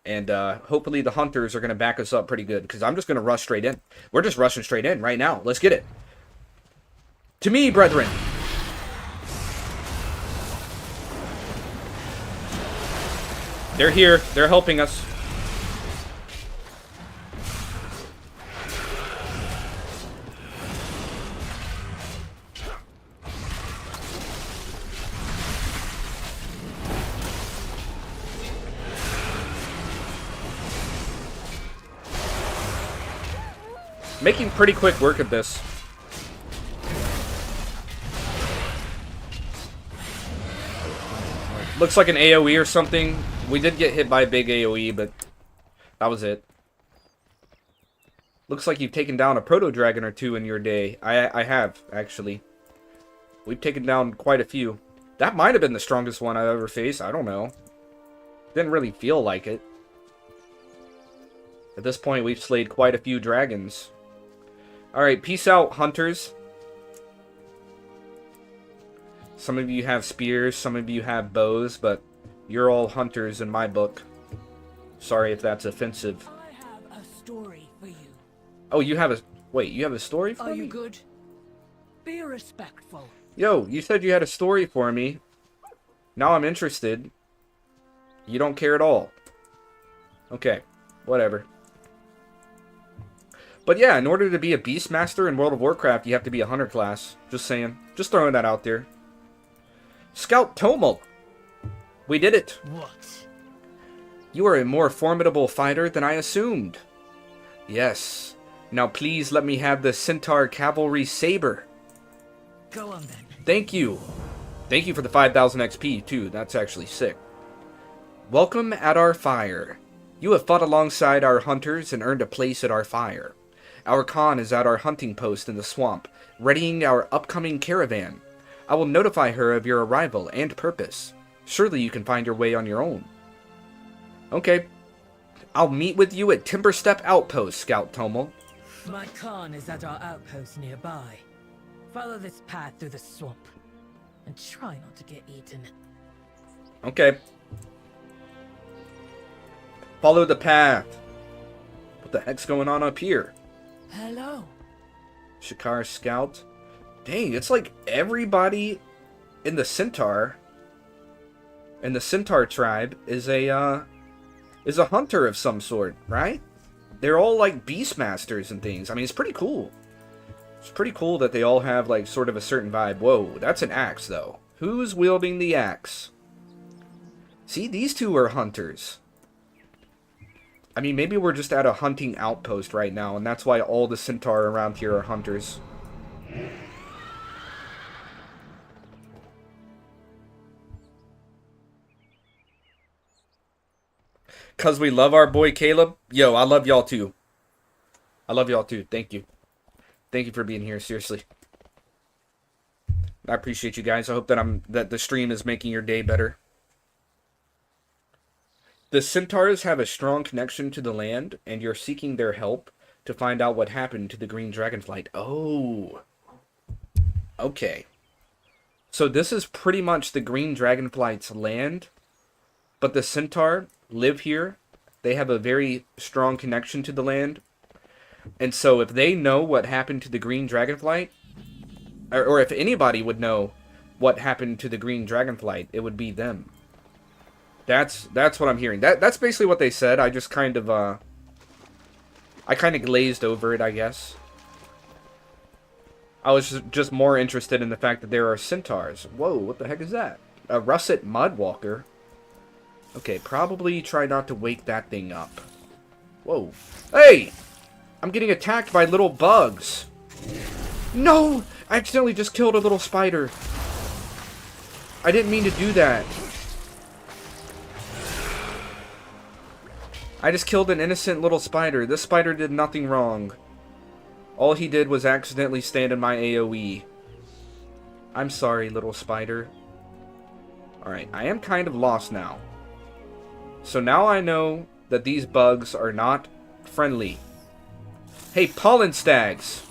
And hopefully the hunters are going to back us up pretty good, because I'm just going to rush straight in. We're just rushing straight in right now. Let's get it. To me, brethren. They're here. They're helping us. Making pretty quick work of this. Looks like an AoE or something. We did get hit by a big AoE, but that was it. Looks like you've taken down a proto-dragon or two in your day. I have, actually. We've taken down quite a few. That might have been the strongest one I've ever faced. I don't know. Didn't really feel like it. At this point, we've slayed quite a few dragons. Alright, peace out, hunters. Some of you have spears, some of you have bows, but you're all hunters in my book. Sorry if that's offensive. I have a story for you. Oh, you have a... Wait, you have a story for me? Are you good? Be respectful. Yo, you said you had a story for me. Now I'm interested. You don't care at all. Okay, whatever. But yeah, in order to be a Beastmaster in World of Warcraft, you have to be a Hunter class. Just saying. Just throwing that out there. Scout Tomel. We did it. What? You are a more formidable fighter than I assumed. Yes. Now please let me have the Centaur Cavalry Saber. Go on then. Thank you. Thank you for the 5,000 XP, too. That's actually sick. Welcome at our fire. You have fought alongside our hunters and earned a place at our fire. Our Khan is at our hunting post in the swamp, readying our upcoming caravan. I will notify her of your arrival and purpose. Surely you can find your way on your own. Okay. I'll meet with you at Timberstep Outpost, Scout Tomel. My Khan is at our outpost nearby. Follow this path through the swamp. And try not to get eaten. Okay. Follow the path. What the heck's going on up here? Hello. Shakar Scout. Dang, it's like everybody in the Centaur tribe is a hunter of some sort, right? They're all like Beastmasters and things. I mean, it's pretty cool. It's pretty cool that they all have like sort of a certain vibe. Whoa, that's an axe though. Who's wielding the axe? See, these two are hunters. I mean, maybe we're just at a hunting outpost right now, and that's why all the Centaur around here are hunters. Cause we love our boy Caleb. Yo, I love y'all too. I love y'all too. Thank you. Thank you for being here, seriously. I appreciate you guys. I hope that the stream is making your day better. The Centaurs have a strong connection to the land, and you're seeking their help to find out what happened to the Green Dragonflight. Oh. Okay. So this is pretty much the Green Dragonflight's land, but the Centaur live here. They have a very strong connection to the land. And so if they know what happened to the Green Dragonflight, or if anybody would know what happened to the Green Dragonflight, it would be them. That's what I'm hearing. That's basically what they said. I just kind of glazed over it, I guess. I was just more interested in the fact that there are centaurs. Whoa, what the heck is that? A russet mudwalker. Okay, probably try not to wake that thing up. Whoa. Hey! I'm getting attacked by little bugs. No! I accidentally just killed a little spider. I didn't mean to do that. I just killed an innocent little spider. This spider did nothing wrong. All he did was accidentally stand in my AoE. I'm sorry, little spider. Alright, I am kind of lost now. So now I know that these bugs are not friendly. Hey, pollen stags!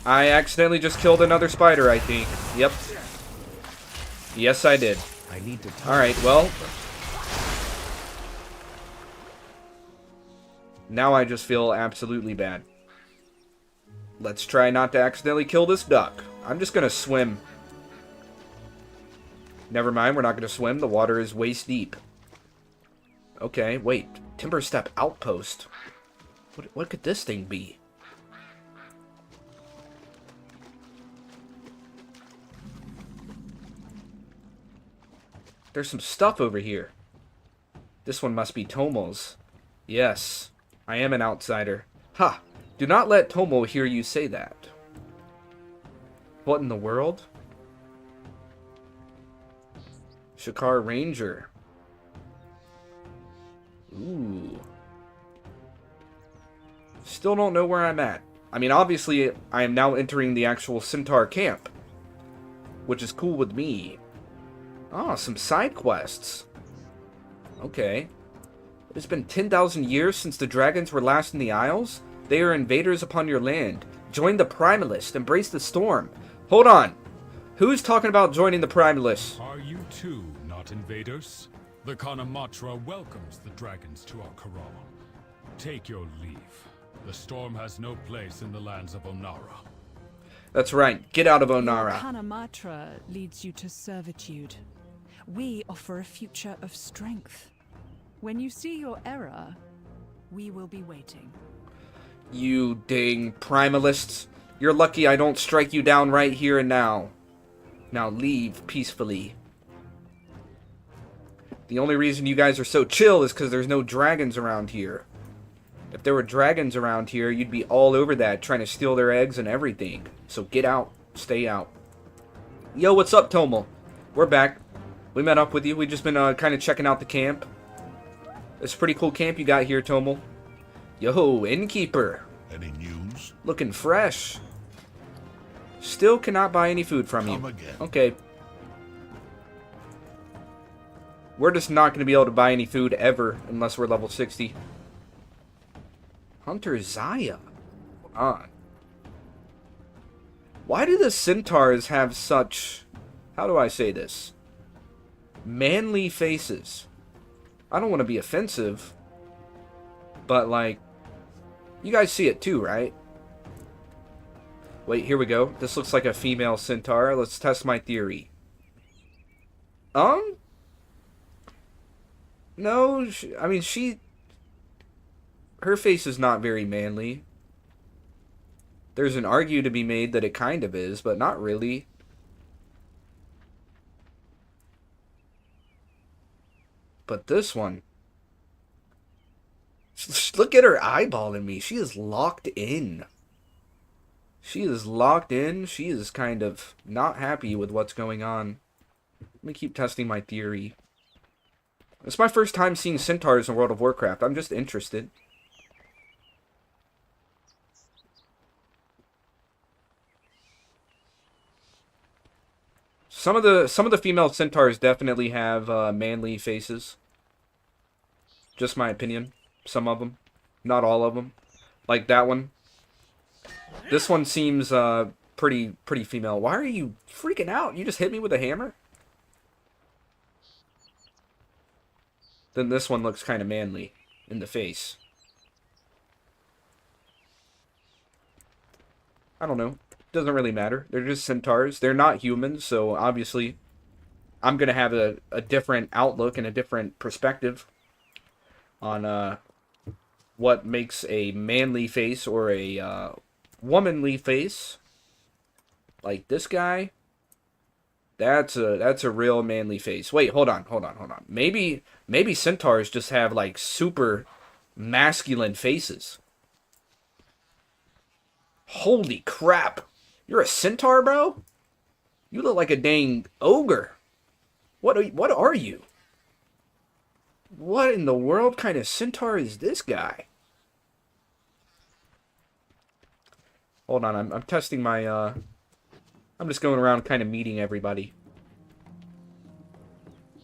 I accidentally just killed another spider, I think. Yep. Yes, I did. I need to. Alright, well. Now I just feel absolutely bad. Let's try not to accidentally kill this duck. I'm just gonna swim. Never mind, we're not gonna swim. The water is waist deep. Okay, wait. Timberstep Outpost. What could this thing be? There's some stuff over here. This one must be Tomel's. Yes, I am an outsider. Ha! Do not let Tomel hear you say that. What in the world? Shakar Ranger. Ooh. Still don't know where I'm at. I mean, obviously, I am now entering the actual Centaur camp, which is cool with me. Ah, some side quests. Okay. It's been 10,000 years since the dragons were last in the Isles. They are invaders upon your land. Join the Primalists. Embrace the storm. Hold on. Who's talking about joining the Primalists? Are you too not invaders? The Kanamatra welcomes the dragons to our corral. Take your leave. The storm has no place in the lands of Onara. That's right. Get out of Onara. Kanamatra leads you to servitude. We offer a future of strength. When you see your error, we will be waiting. You dang Primalists. You're lucky I don't strike you down right here and now. Now leave peacefully. The only reason you guys are so chill is because there's no dragons around here. If there were dragons around here, you'd be all over that, trying to steal their eggs and everything. So get out. Stay out. Yo, what's up, Tomel? We're back. We met up with you. We've just been kind of checking out the camp. It's a pretty cool camp you got here, Tomel. Yo, innkeeper. Any news? Looking fresh. Still cannot buy any food from you. Come again. Okay. We're just not going to be able to buy any food ever unless we're level 60. Hunter Zaya. Hold on. Why do the centaurs have such... How do I say this? Manly faces. I don't want to be offensive. But, like... You guys see it too, right? Wait, here we go. This looks like a female centaur. Let's test my theory. No, I mean, her face is not very manly. There's an argue to be made that it kind of is, but not really. But this one... Look at her eyeballing me. She is locked in. She is locked in. She is kind of not happy with what's going on. Let me keep testing my theory. It's my first time seeing centaurs in World of Warcraft. I'm just interested. Some of the female centaurs definitely have manly faces. Just my opinion. Some of them, not all of them. Like that one. This one seems pretty female. Why are you freaking out? You just hit me with a hammer? Then this one looks kind of manly in the face. I don't know. Doesn't really matter. They're just centaurs. They're not humans, so obviously I'm going to have a different outlook and a different perspective on what makes a manly face or a womanly face. Like this guy. That's a real manly face. Wait, hold on. Maybe centaurs just have like super masculine faces. Holy crap. You're a centaur, bro? You look like a dang ogre. What are you? What in the world kind of centaur is this guy? Hold on, I'm testing my I'm just going around kind of meeting everybody.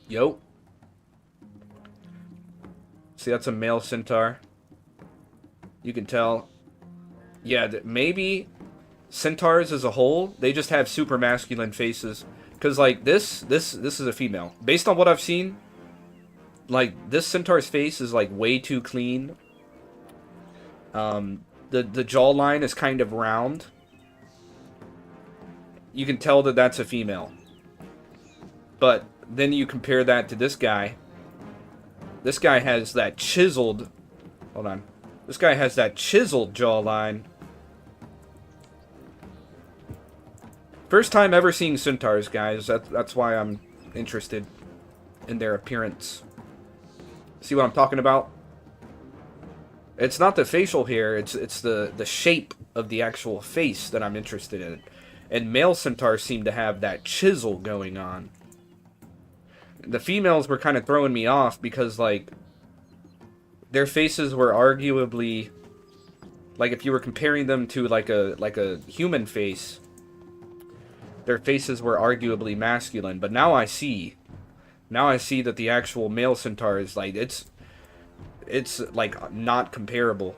Yo. See, that's a male centaur. You can tell. Yeah, maybe centaurs as a whole, they just have super masculine faces. Because, like, this is a female. Based on what I've seen, like, this centaur's face is, like, way too clean. The jawline is kind of round. You can tell that that's a female. But then you compare that to this guy. This guy has that chiseled... Hold on. This guy has that chiseled jawline. First time ever seeing centaurs, guys. That's why I'm interested in their appearance. See what I'm talking about? It's not the facial hair, it's the shape of the actual face that I'm interested in. And male centaurs seem to have that chisel going on. The females were kind of throwing me off because, like, their faces were arguably, Like if you were comparing them to like a human face, their faces were arguably masculine. But now I see that the actual male centaur is like it's like not comparable.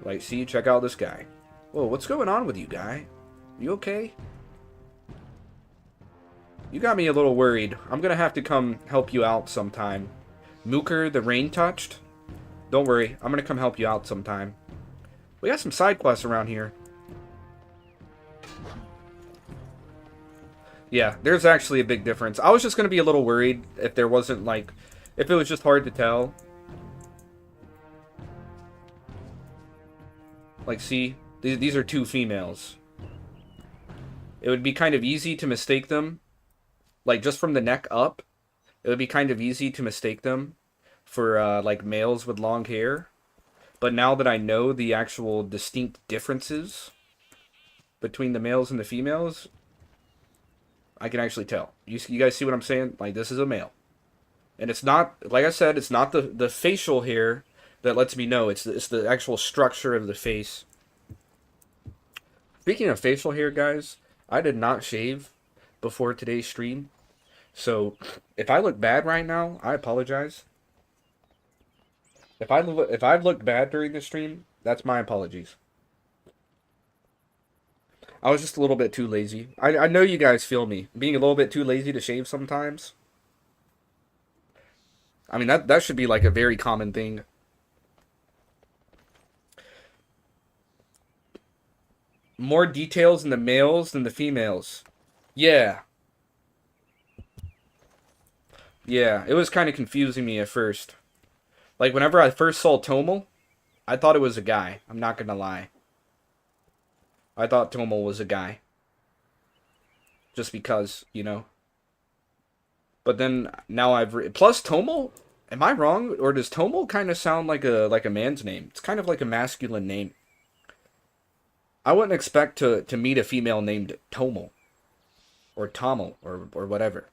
Like, see, check out this guy. Whoa, what's going on with you, guy? You okay? You got me a little worried. I'm gonna have to come help you out sometime. Mooker, the rain touched? Don't worry, I'm gonna come help you out sometime. We got some side quests around here. Yeah, there's actually a big difference. I was just gonna be a little worried if there wasn't, like, if it was just hard to tell. Like, see, these are two females. It would be kind of easy to mistake them. Like, just from the neck up, it would be kind of easy to mistake them for, like, males with long hair. But now that I know the actual distinct differences between the males and the females, I can actually tell. You guys see what I'm saying? Like, this is a male. And it's not, like I said, it's not the facial hair that lets me know. It's the actual structure of the face. Speaking of facial hair, guys, I did not shave before today's stream. So, if I look bad right now, I apologize. If I've looked bad during the stream, that's my apologies. I was just a little bit too lazy. I know you guys feel me. Being a little bit too lazy to shave sometimes. I mean, that should be like a very common thing. More details in the males than the females. Yeah. Yeah, it was kind of confusing me at first. Like, whenever I first saw Tomel, I thought it was a guy. I'm not gonna lie. I thought Tomel was a guy. Just because, you know. But then, now plus Tomel, am I wrong? Or does Tomel kind of sound like a man's name? It's kind of like a masculine name. I wouldn't expect to meet a female named Tomel. Or Tomel, or whatever.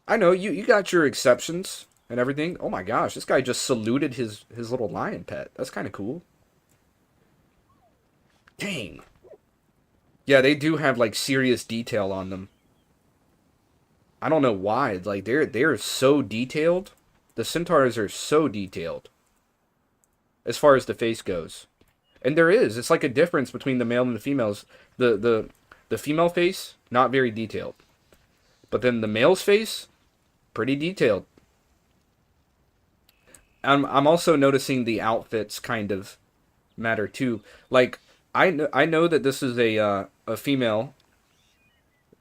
I know, you got your exceptions and everything. Oh my gosh, this guy just saluted his little lion pet. That's kind of cool. Dang. Yeah, they do have, like, serious detail on them. I don't know why. Like, they're so detailed. The centaurs are so detailed. As far as the face goes. And there is. It's like a difference between the male and the females. The female face, not very detailed. But then the male's face, pretty detailed. I'm also noticing the outfits kind of matter too. Like, I know that this is a female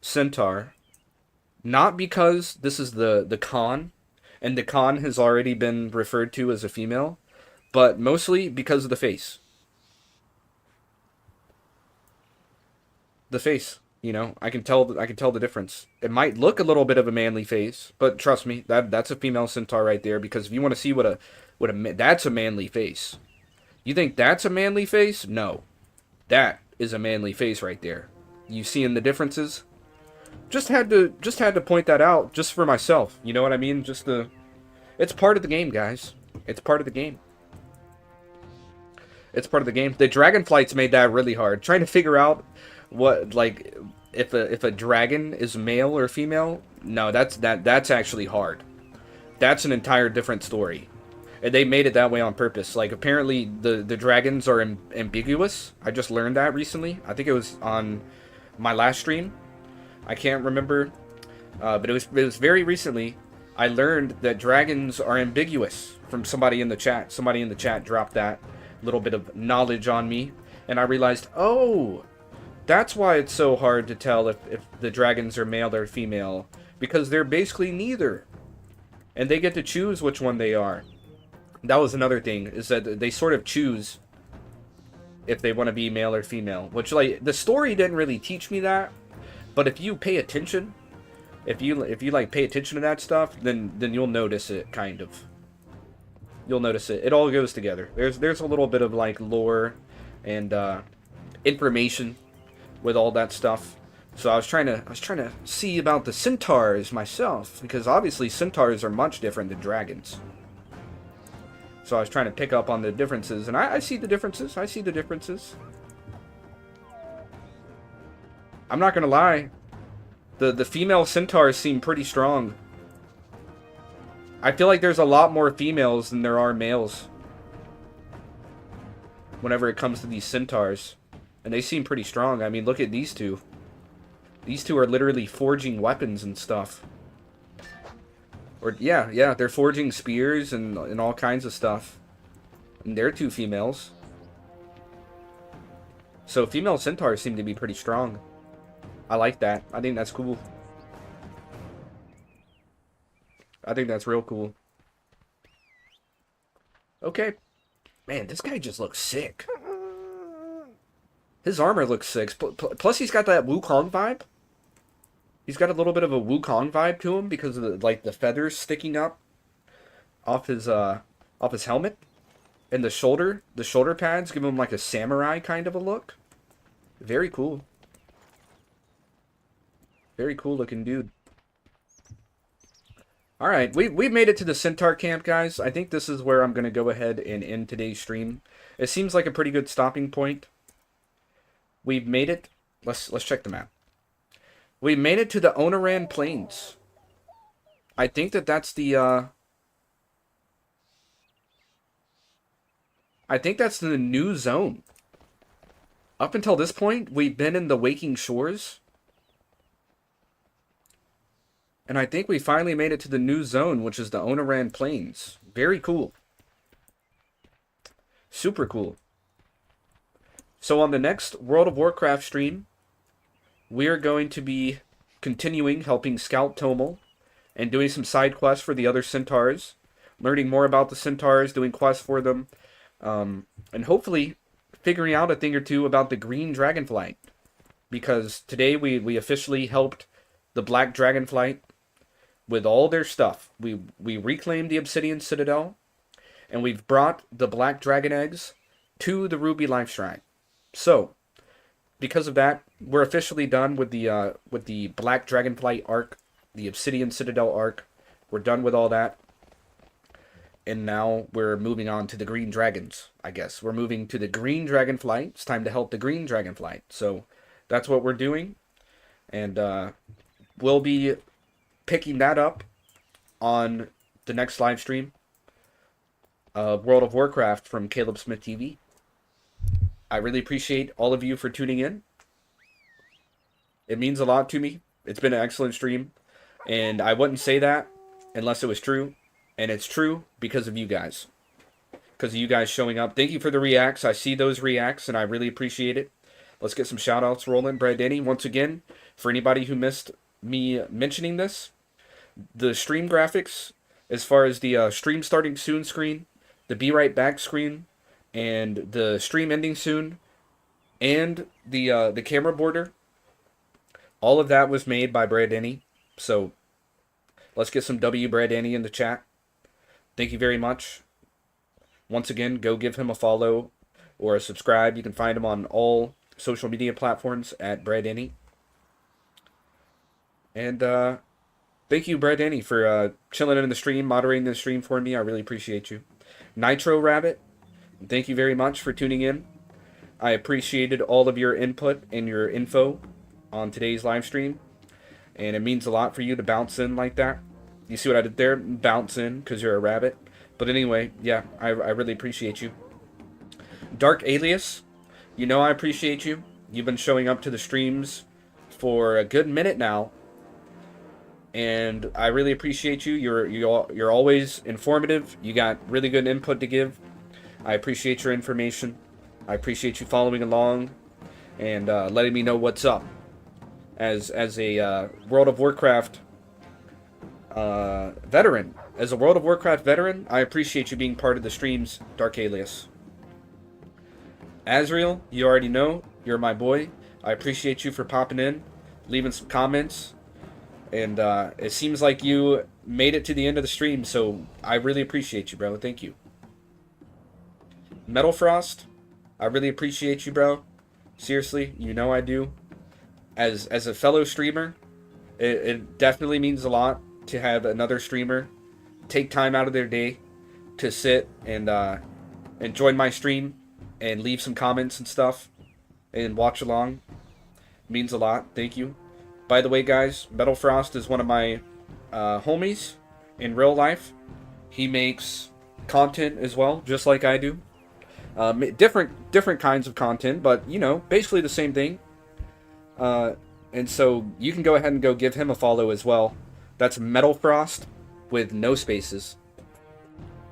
centaur. Not because this is the Khan, and the Khan has already been referred to as a female, but mostly because of the face. The face, you know, I can tell the difference. It might look a little bit of a manly face, but trust me, that's a female centaur right there. Because if you want to see that's a manly face. You think that's a manly face? No, that is a manly face right there. You seeing the differences? Just had to point that out just for myself. You know what I mean? It's part of the game, guys. It's part of the game. It's part of the game. The Dragonflights made that really hard. Trying to figure out what, like, if a dragon is male or female. No, that's actually hard. That's an entire different story. And they made it that way on purpose. Like, apparently the dragons are ambiguous. I just learned that recently. I think it was on my last stream. I can't remember. But it was very recently. I learned that dragons are ambiguous from somebody in the chat. Somebody in the chat dropped that little bit of knowledge on me. And I realized, oh, that's why it's so hard to tell if the dragons are male or female. Because they're basically neither. And they get to choose which one they are. That was another thing, is that they sort of choose if they want to be male or female. Which, like, the story didn't really teach me that. But if you pay attention, if you like pay attention to that stuff, then you'll notice it, kind of. You'll notice it. It all goes together. There's a little bit of, like, lore and information with all that stuff. So I was trying to see about the centaurs myself, because obviously centaurs are much different than dragons. So I was trying to pick up on the differences, and I see the differences. I see the differences. I'm not gonna lie. The female centaurs seem pretty strong. I feel like there's a lot more females than there are males. Whenever it comes to these centaurs. And they seem pretty strong. I mean, look at these two. These two are literally forging weapons and stuff. Or, yeah, they're forging spears and all kinds of stuff. And they're two females. So female centaurs seem to be pretty strong. I like that. I think that's cool. I think that's real cool. Okay. Man, this guy just looks sick. His armor looks sick. Plus, he's got that Wukong vibe. He's got a little bit of a Wukong vibe to him because of the, like, the feathers sticking up off his helmet, and the shoulder pads give him like a samurai kind of a look. Very cool. Very cool looking dude. All right, we made it to the Centaur camp, guys. I think this is where I'm gonna go ahead and end today's stream. It seems like a pretty good stopping point. We've made it. Let's check the map. We made it to the Onaran Plains. I think that's the I think that's the new zone. Up until this point, we've been in the Waking Shores. And I think we finally made it to the new zone, which is the Onaran Plains. Very cool. Super cool. So on the next World of Warcraft stream, we are going to be continuing helping Scout Tomel and doing some side quests for the other centaurs, learning more about the centaurs, doing quests for them, and hopefully figuring out a thing or two about the Green Dragonflight. Because today we officially helped the Black Dragonflight with all their stuff. We reclaimed the Obsidian Citadel, and we've brought the Black Dragon eggs to the Ruby Life Shrine. So, because of that, we're officially done with the Black Dragonflight arc, the Obsidian Citadel arc. We're done with all that. And now we're moving on to the Green Dragons, I guess. We're moving to the Green Dragonflight. It's time to help the Green Dragonflight. So, that's what we're doing. And we'll be picking that up on the next live stream of World of Warcraft from Caleb Smith TV. I really appreciate all of you for tuning in. It means a lot to me. It's been an excellent stream, and I wouldn't say that unless it was true, and it's true because of you guys. Because of you guys showing up. Thank you for the reacts. I see those reacts, and I really appreciate it. Let's get some shout-outs rolling. Brad Denny, once again, for anybody who missed me mentioning this, the stream graphics, as far as the stream starting soon screen, the be right back screen, and the stream ending soon, and the camera border, all of that was made by Brad Denny. So let's get some W Brad Denny in the chat. Thank you very much. Once again, go give him a follow or a subscribe. You can find him on all social media platforms at Brad Denny. And thank you, Brad Denny, for chilling in the stream, moderating the stream for me. I really appreciate you. Nitro Rabbit, thank you very much for tuning in. I appreciated all of your input and your info on today's live stream. And it means a lot for you to bounce in like that. You see what I did there? Bounce in because you're a rabbit. But anyway, yeah, I really appreciate you. Dark Alias, you know I appreciate you. You've been showing up to the streams for a good minute now. And I really appreciate you. You're always informative. You got really good input to give. I appreciate your information. I appreciate you following along and letting me know what's up. As a World of Warcraft veteran, as a World of Warcraft veteran, I appreciate you being part of the streams, Dark Alias. Azriel, you already know, you're my boy. I appreciate you for popping in, leaving some comments. And it seems like you made it to the end of the stream, so I really appreciate you, bro. Thank you. Metal Frost, I really appreciate you, bro. Seriously, you know I do. As a fellow streamer, it definitely means a lot to have another streamer take time out of their day to sit and join my stream and leave some comments and stuff and watch along. It means a lot. Thank you. By the way, guys, Metal Frost is one of my homies in real life. He makes content as well, just like I do. Different kinds of content, but, you know, basically the same thing. And so you can go ahead and go give him a follow as well. That's Metal Frost with no spaces.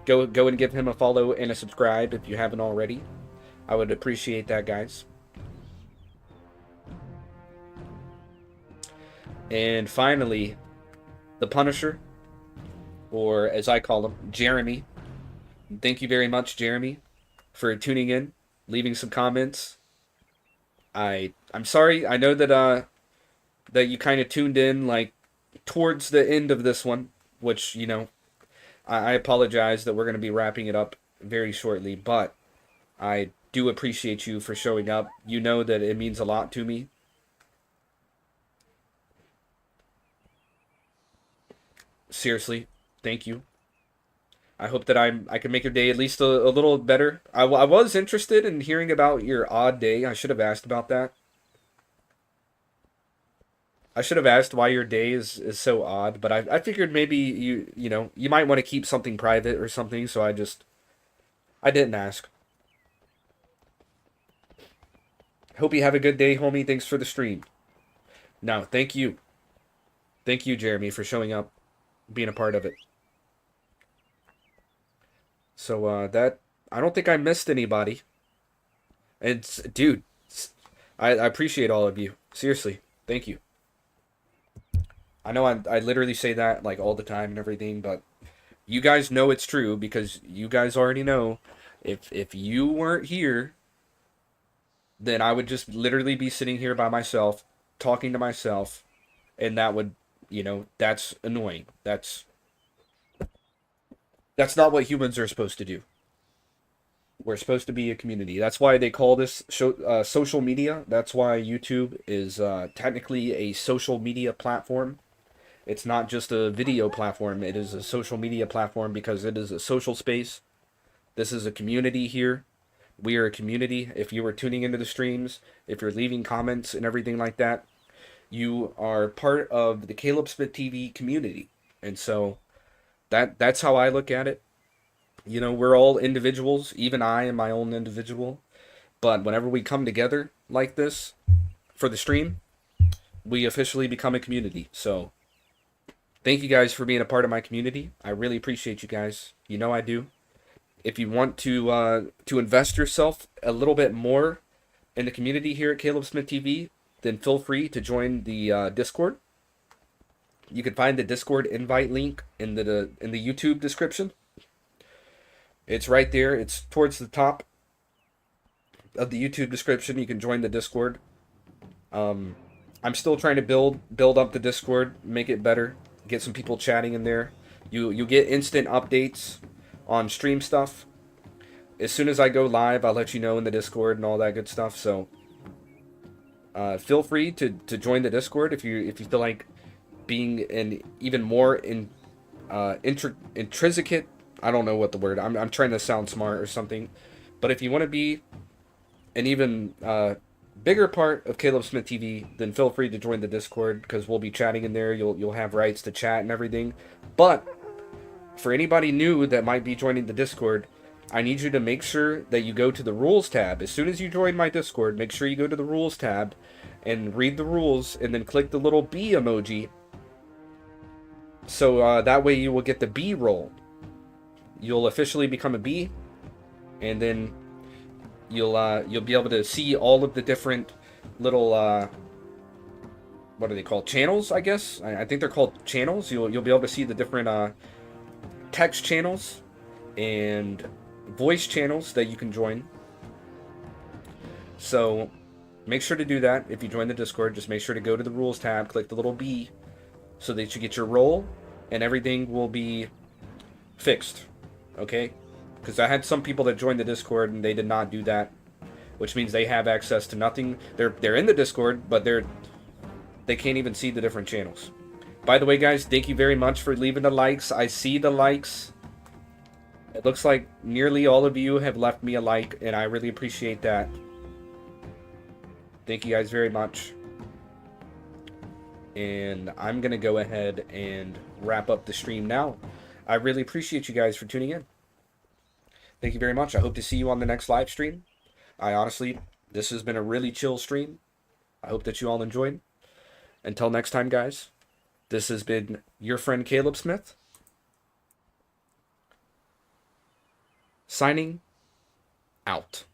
Go and give him a follow and a subscribe if you haven't already. I would appreciate that, guys. And finally, the Punisher, or as I call him, Jeremy. Thank you very much, Jeremy, for tuning in, leaving some comments. I'm sorry. I know that that you kind of tuned in like towards the end of this one, which, you know, I apologize that we're going to be wrapping it up very shortly, but I do appreciate you for showing up. You know that it means a lot to me. Seriously, thank you. I hope that I can make your day at least a little better. I was interested in hearing about your odd day. I should have asked about that. I should have asked why your day is so odd, but I figured maybe you know, you might want to keep something private or something, so I didn't ask. Hope you have a good day, homie. Thanks for the stream. No, thank you. Thank you, Jeremy, for showing up, being a part of it. So, that, I don't think I missed anybody. Dude, I appreciate all of you. Seriously, thank you. I know I literally say that like all the time and everything, but you guys know it's true because you guys already know if you weren't here, then I would just literally be sitting here by myself, talking to myself, and that would, you know, that's annoying. That's not what humans are supposed to do. We're supposed to be a community. That's why they call this social media. That's why YouTube is technically a social media platform. It's not just a video platform. It is a social media platform because it is a social space. This is a community here. We are a community. If you are tuning into the streams, if you're leaving comments and everything like that, you are part of the Caleb Smith TV community. And so that's how I look at it. You know, we're all individuals. Even I am my own individual. But whenever we come together like this for the stream, we officially become a community. So thank you guys for being a part of my community. I really appreciate you guys. You know I do. If you want to invest yourself a little bit more in the community here at Caleb Smith TV, then feel free to join the Discord. You can find the Discord invite link in the YouTube description. It's right there. It's towards the top of the YouTube description. You can join the Discord. I'm still trying to build up the Discord, make it better, get some people chatting in there. You get instant updates on stream stuff. As soon as I go live, I'll let you know in the Discord and all that good stuff. So feel free to join the Discord if you feel like being an even more intrinsic. I don't know what the word. I'm trying to sound smart or something. But if you want to be an even bigger part of Caleb Smith TV, then feel free to join the Discord because we'll be chatting in there. You'll have rights to chat and everything. But for anybody new that might be joining the Discord, I need you to make sure that you go to the rules tab. As soon as you join my Discord, make sure you go to the rules tab and read the rules and then click the little bee emoji. So that way you will get the bee roll. You'll officially become a bee, and then you'll be able to see all of the different little what are they called? Channels, I guess. I think they're called channels. You'll be able to see the different text channels and voice channels that you can join. So make sure to do that. If you join the Discord, just make sure to go to the rules tab, click the little B, so that you get your role, and everything will be fixed. Okay? Because I had some people that joined the Discord and they did not do that, which means they have access to nothing. They're in the Discord, but they can't even see the different channels. By the way, guys, thank you very much for leaving the likes. I see the likes. It looks like nearly all of you have left me a like, and I really appreciate that. Thank you guys very much. And I'm going to go ahead and wrap up the stream now. I really appreciate you guys for tuning in. Thank you very much. I hope to see you on the next live stream. This has been a really chill stream. I hope that you all enjoyed. Until next time, guys, this has been your friend Caleb Smith, signing out.